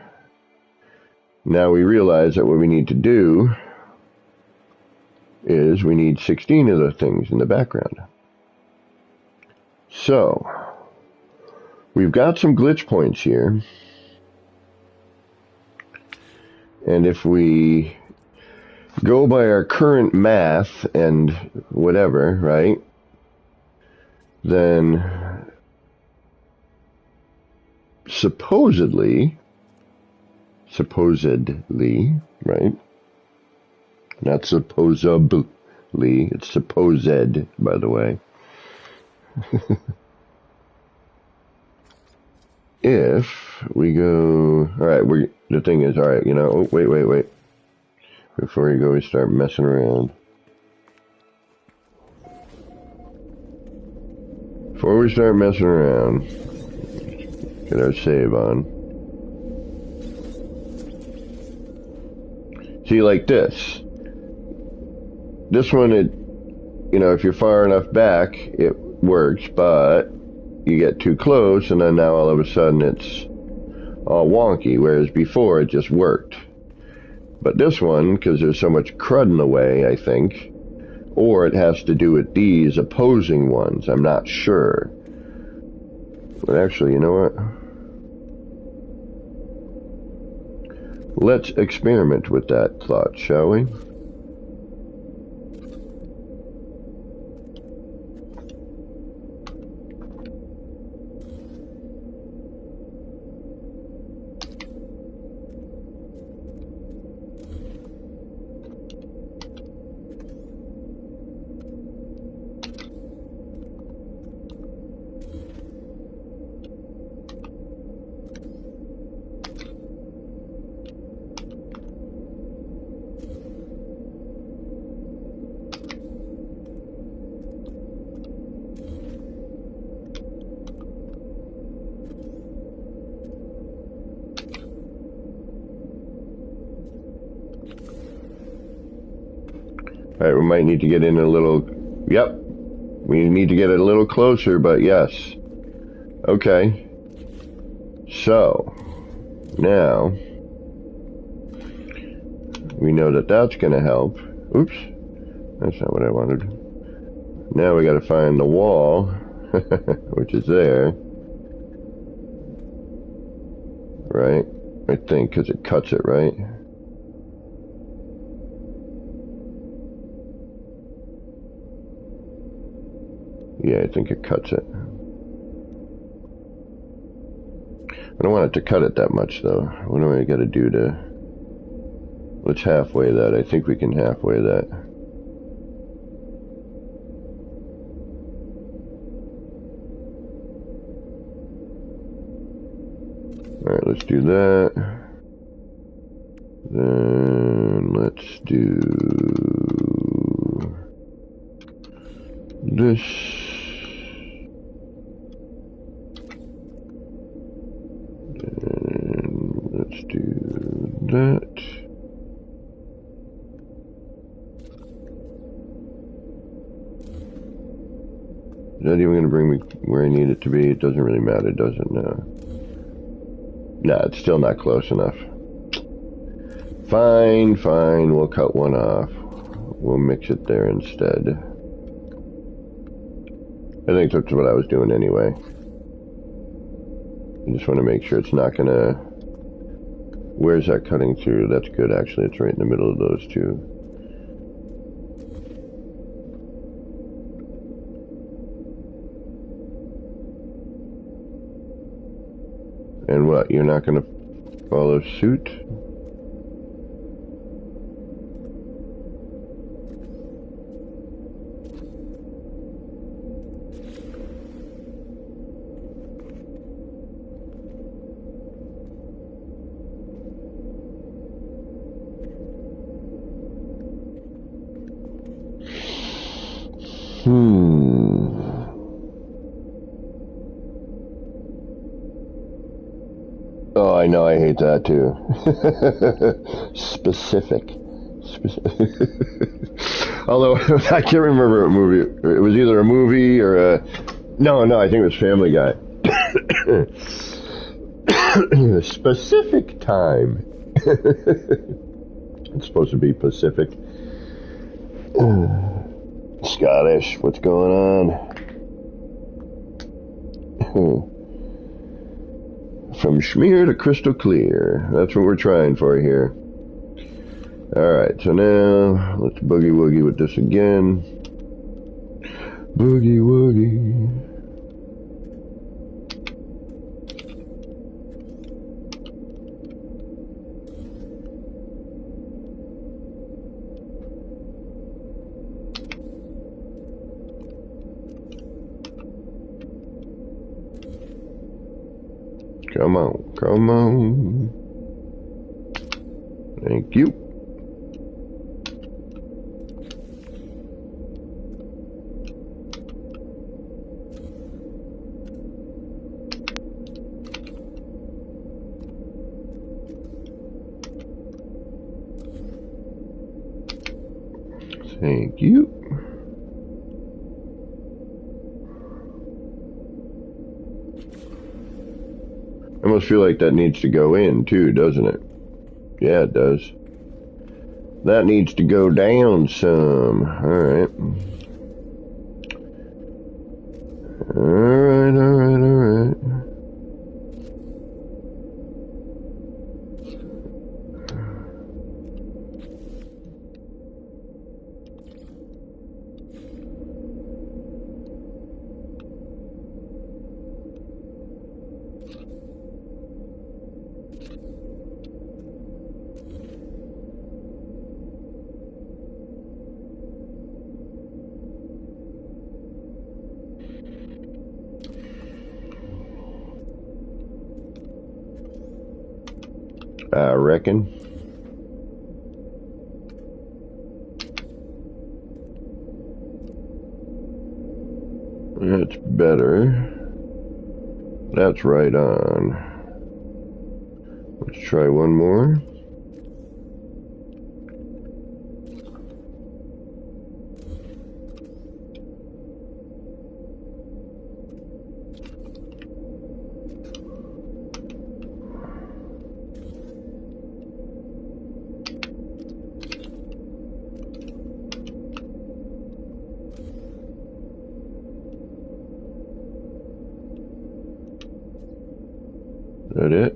Now we realize that what we need to do is we need 16 of the things in the background. So we've got some glitch points here. And if we go by our current math and whatever, right, then supposedly, right? Not supposedly, it's supposed, by the way. If we go, all right, the thing is, all right, wait. Before you go, we start messing around. Before we start messing around, get our save on. See, like this. This one, if you're far enough back, it works, but you get too close, and then now all of a sudden it's all wonky, whereas before it just worked. But this one, because there's so much crud in the way, I think, or it has to do with these opposing ones, I'm not sure. But actually, you know what? Let's experiment with that thought, shall we? Alright, we might need to get in a little... Yep. We need to get it a little closer, but yes. Okay. So, now, we know that that's going to help. Oops. That's not what I wanted. Now we got to find the wall, which is there. Right? I think, because it cuts it, right? Yeah, I think it cuts it. I don't want it to cut it that much, though. What do I got to do to... Let's halfway that. I think we can halfway that. Alright, let's do that. Then let's do... this. And let's do that. Is that even going to bring me where I need it to be? It doesn't really matter, does it? No. No, it's still not close enough. Fine, we'll cut one off. We'll mix it there instead. I think that's what I was doing anyway. I just want to make sure it's not going to... Where's that cutting through? That's good, actually. It's right in the middle of those two. And what? You're not going to follow suit? Oh, I know. I hate that too. Specific. Although I can't remember what movie. It was either a movie or a. No, I think it was Family Guy. Specific time. It's supposed to be Pacific. Scottish. What's going on? From schmear to crystal clear. That's what we're trying for here. Alright, so now let's boogie woogie with this again. Boogie woogie. Come on, come on. Thank you. Thank you. I almost feel like that needs to go in too, doesn't it? Yeah, it does. That needs to go down some. Alright. Alright. I reckon. That's better. That's right on. Let's try one more. Is that it?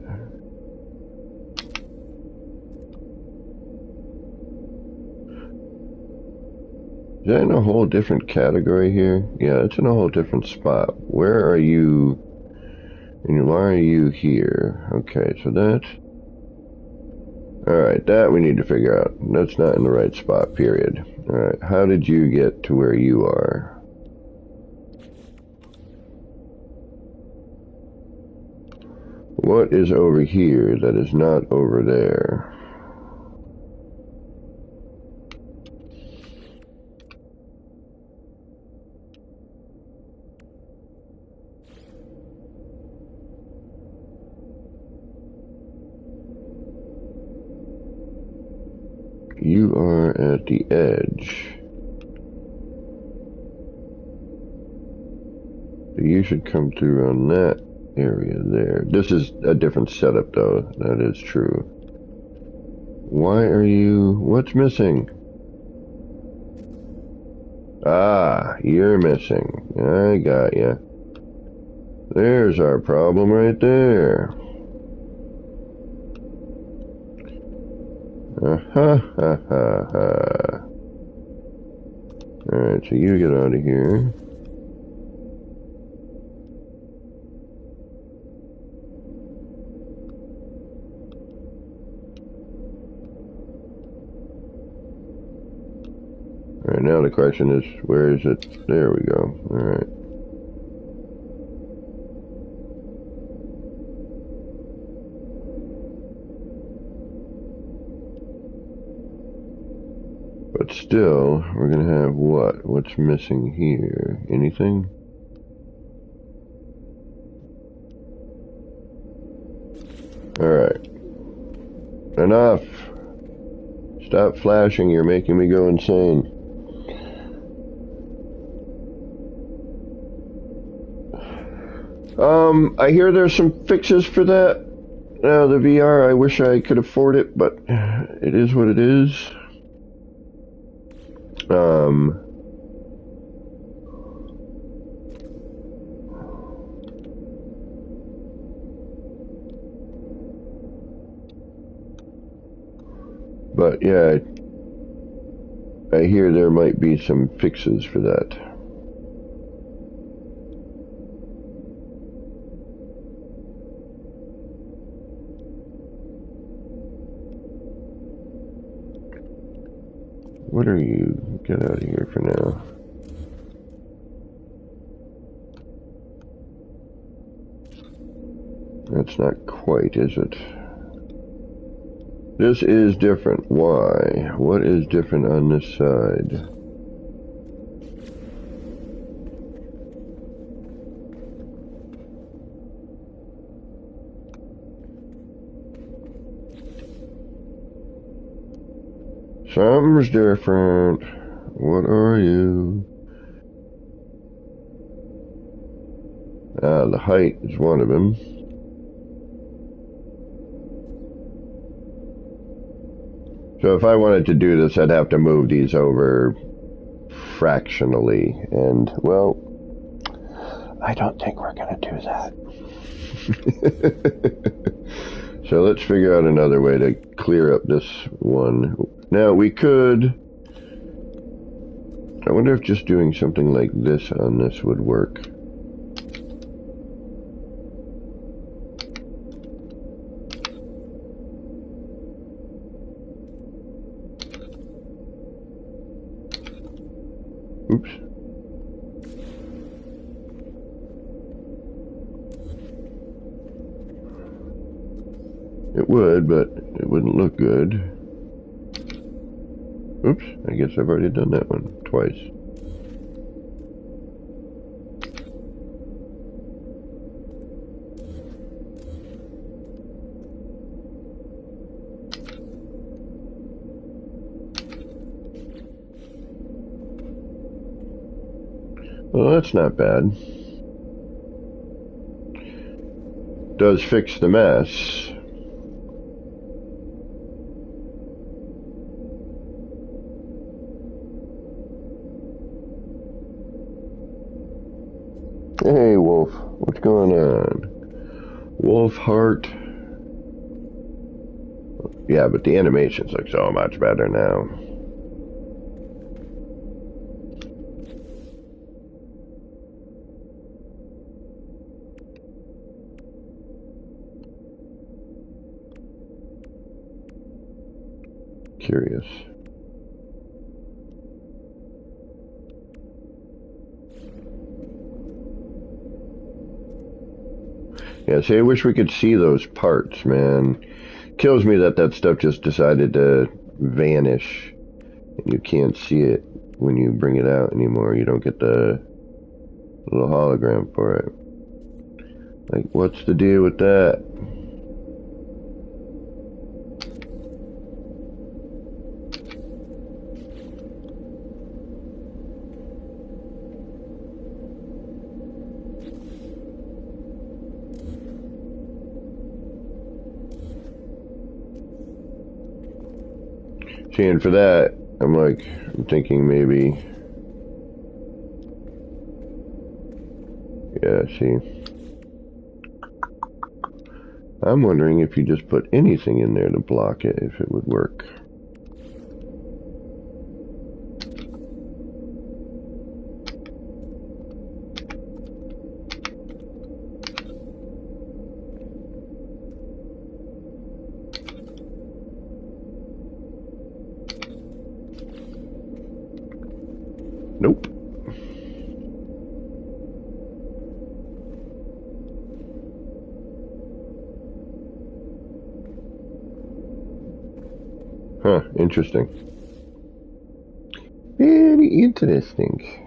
Is that in a whole different category here? Yeah, it's in a whole different spot. Where are you? And why are you here? Okay, so that's... Alright, that we need to figure out. That's not in the right spot, period. Alright, how did you get to where you are? What is over here that is not over there? You are at the edge. You should come through on that area there. This is a different setup though, that is true. Why are you... What's missing? Ah, you're missing. I got ya. There's our problem right there. Alright, so you get out of here. Alright, now the question is, where is it? There we go. Alright. But still, we're going to have what? What's missing here? Anything? Alright. Enough! Stop flashing, you're making me go insane. I hear there's some fixes for that. Now, the VR, I wish I could afford it, but it is what it is. But yeah, I hear there might be some fixes for that. What are you? Get out of here for now. That's not quite, is it? This is different. Why? What is different on this side? Something's different. What are you? The height is one of them. So if I wanted to do this, I'd have to move these over fractionally. And, well, I don't think we're going to do that. So let's figure out another way to clear up this one. Now, we could... I wonder if just doing something like this on this would work. Oops. It would, but it wouldn't look good. Oops, I guess I've already done that one twice. Well, that's not bad. Does fix the mess. Hey, Wolf. What's going on? Wolf Heart. Yeah, but the animations look so much better now. Curious. Yeah, see, I wish we could see those parts, man. Kills me that that stuff just decided to vanish. And you can't see it when you bring it out anymore. You don't get the little hologram for it. Like, what's the deal with that? See, and for that, I'm thinking maybe, yeah, see. I'm wondering if you just put anything in there to block it, if it would work. Nope. Huh, interesting. Very interesting.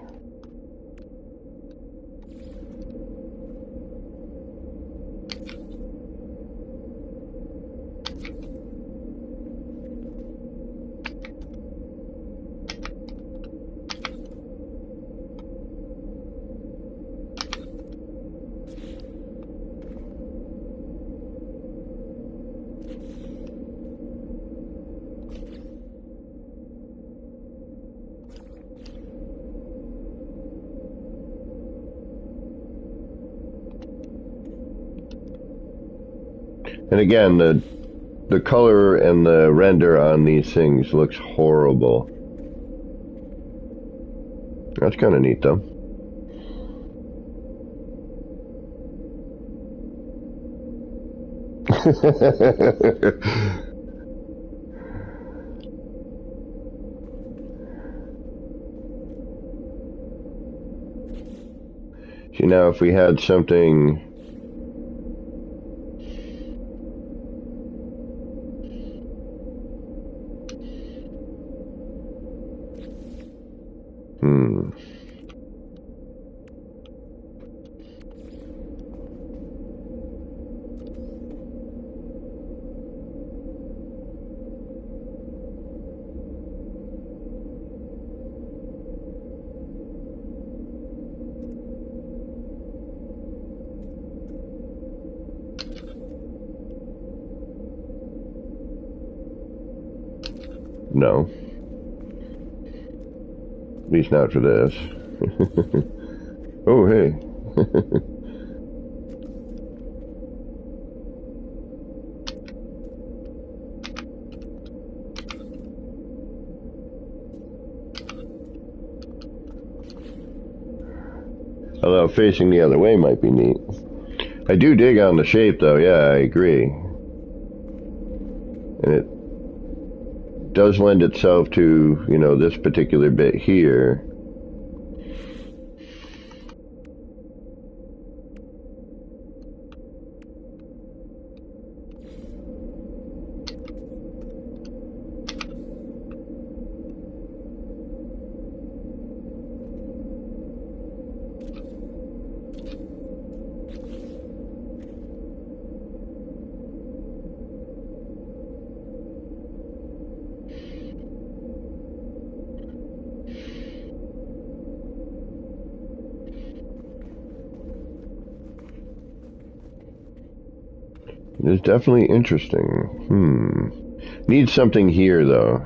And again, the color and the render on these things looks horrible. That's kind of neat, though. See, now if we had something... No. At least not for this. Oh, hey. Although facing the other way might be neat. I do dig on the shape, though. Yeah, I agree. And it does lend itself to, you know, this particular bit here. It's definitely interesting. Need something here, though.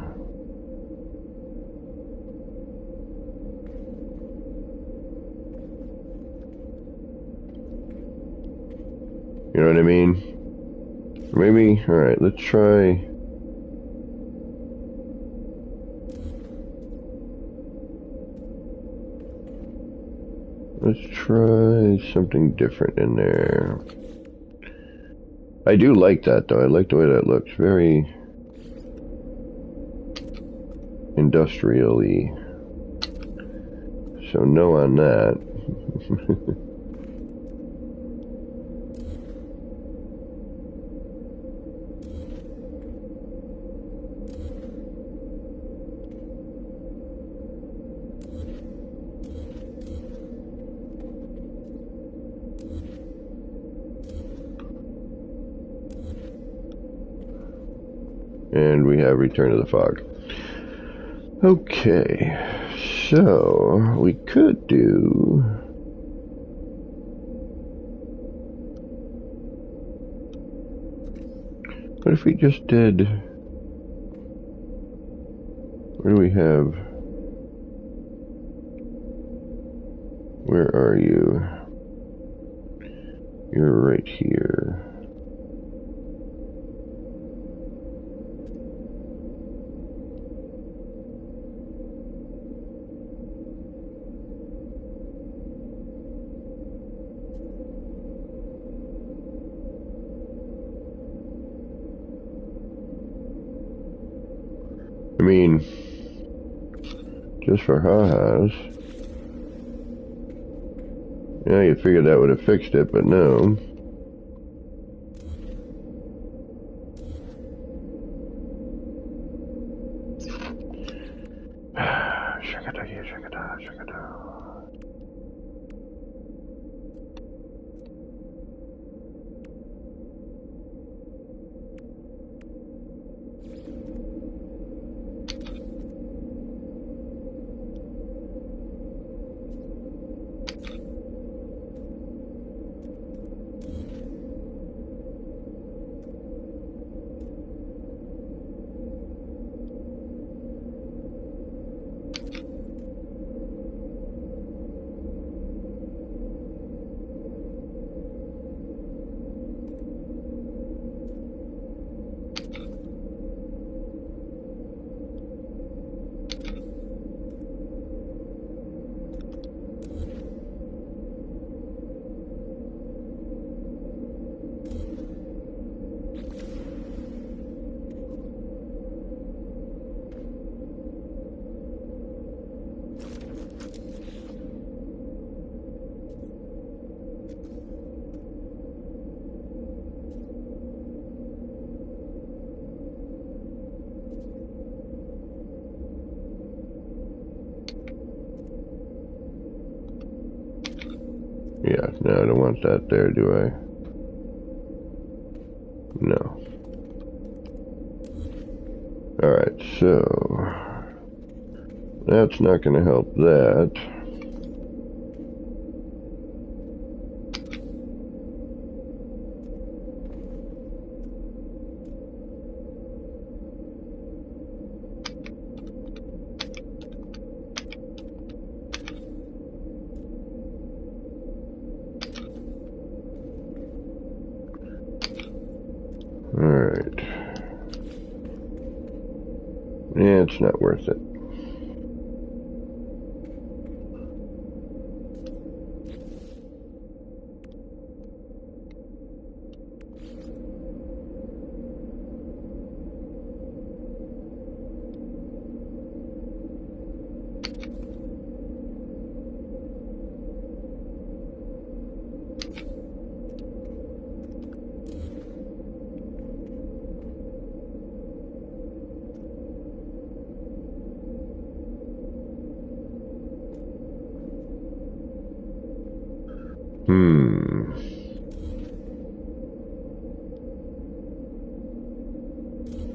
You know what I mean? Maybe, alright, let's try... Let's try something different in there. I do like that, though. I like the way that looks. Very industrial-y. So no on that. And we have Return to the Fog. Okay, so we could do... What if we just did... Where do we have... Where are you? You're right here. I mean, just for ha-has. Yeah, you figured that would have fixed it, but no. Sugar. Yeah, no, I don't want that there, do I? No. Alright, so that's not going to help that. Alright. Yeah, it's not worth it.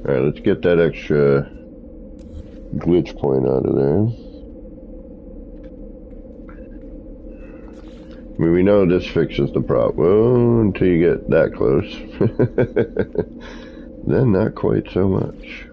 Alright, let's get that extra glitch point out of there. I mean, we know this fixes the problem. Well, until you get that close. Then not quite so much.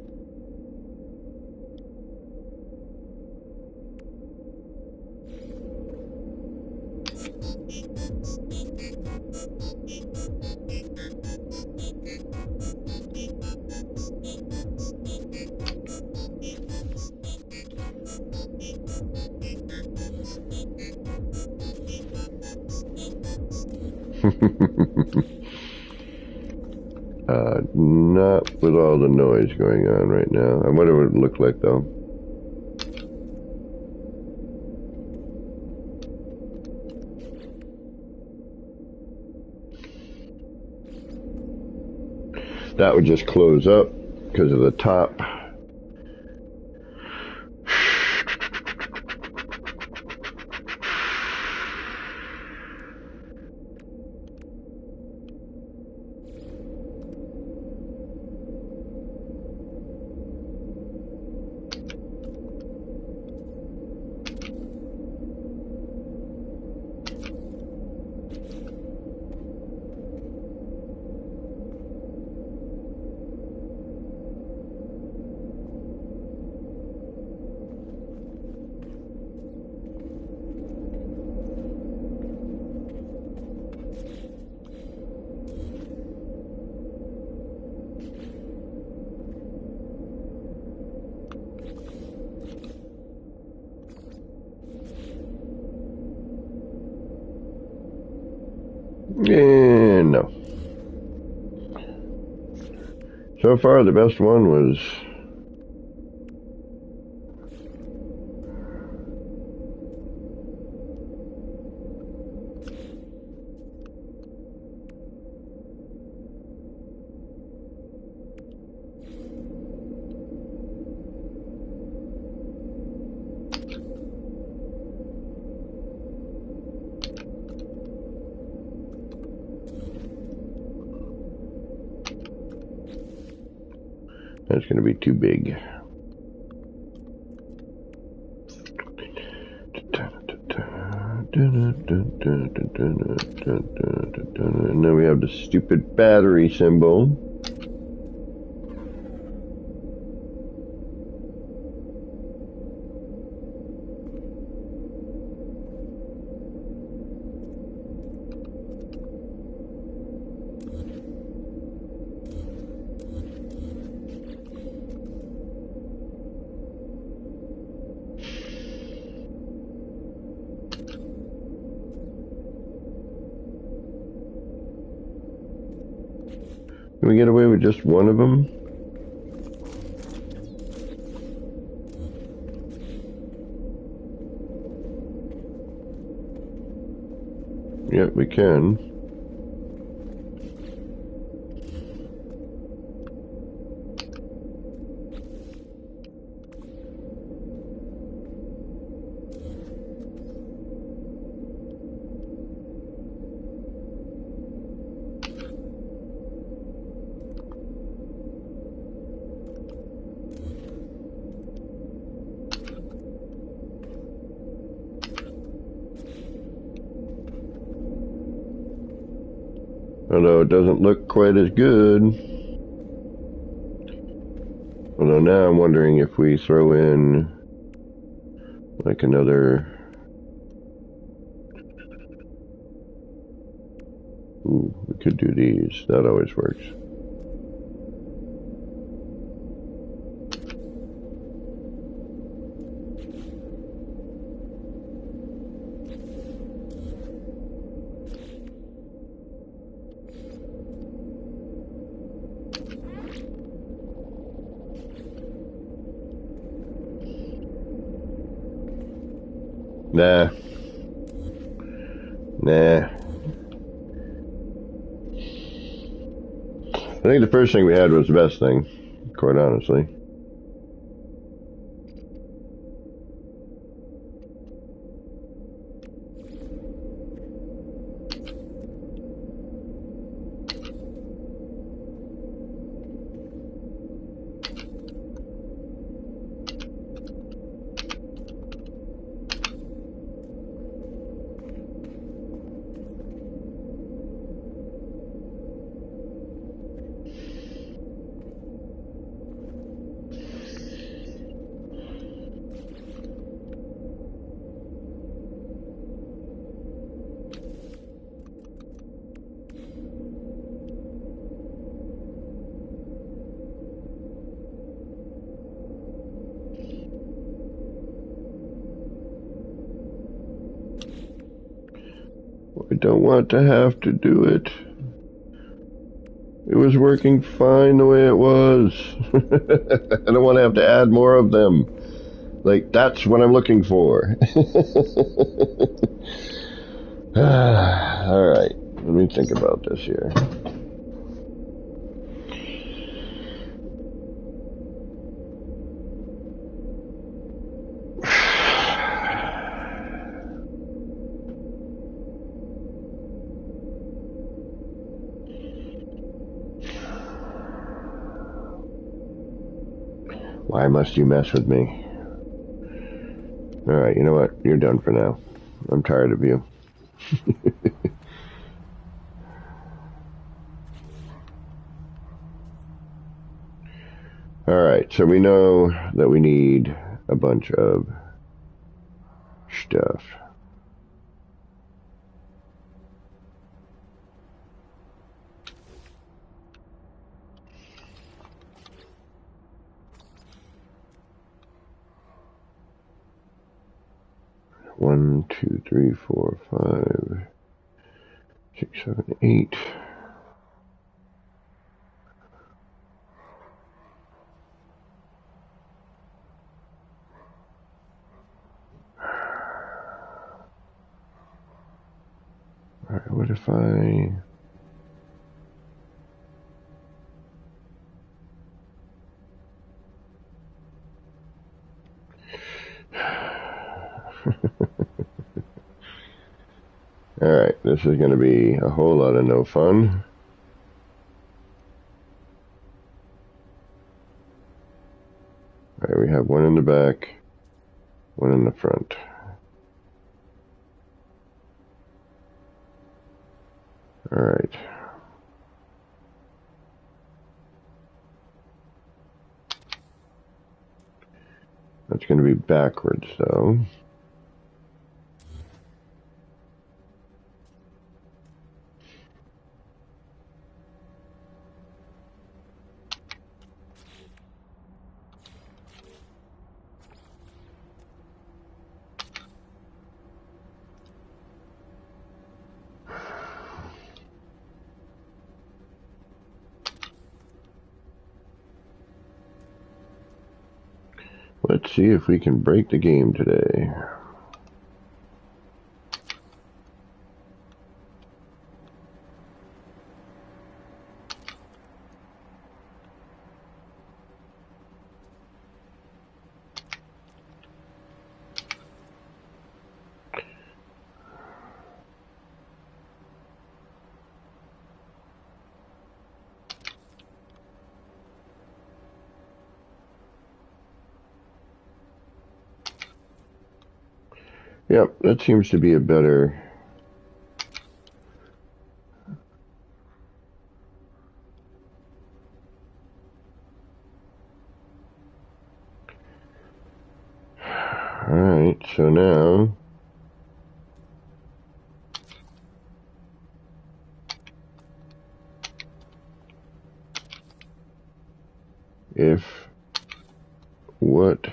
Not with all the noise going on right now. I wonder what it would look like though. That would just close up because of the top. And no. So far, the best one was That's going to be too big. And then we have the stupid battery symbol. Can we get away with just one of them? Yep, we can. Although it doesn't look quite as good. Although now I'm wondering if we throw in like another... Ooh, we could do these. That always works. Nah. I think the first thing we had was the best thing, quite honestly. I don't want to have to do it. It was working fine the way it was. I don't want to have to add more of them. Like, that's what I'm looking for. Alright, let me think about this here. Why must you mess with me? Alright, you know what? You're done for now. I'm tired of you. Alright, so we know that we need a bunch of stuff. One, two, three, four, 5, 6, 7, 8. Alright, what if I... Alright, this is going to be a whole lot of no fun. one in the back, one in the front. All right. That's going to be backwards, though. Let's see if we can break the game today. Yep, that seems to be a better... Alright, so now... if what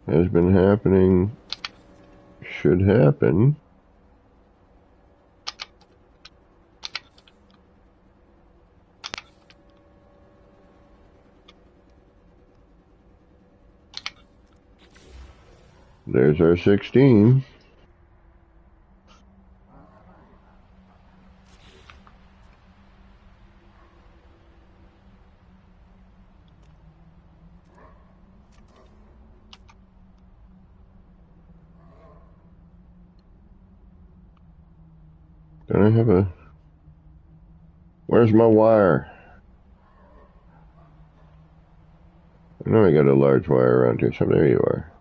has been happening should happen, there's our 16. Don't I have a... Where's my wire? I know I got a large wire around here, so there you are.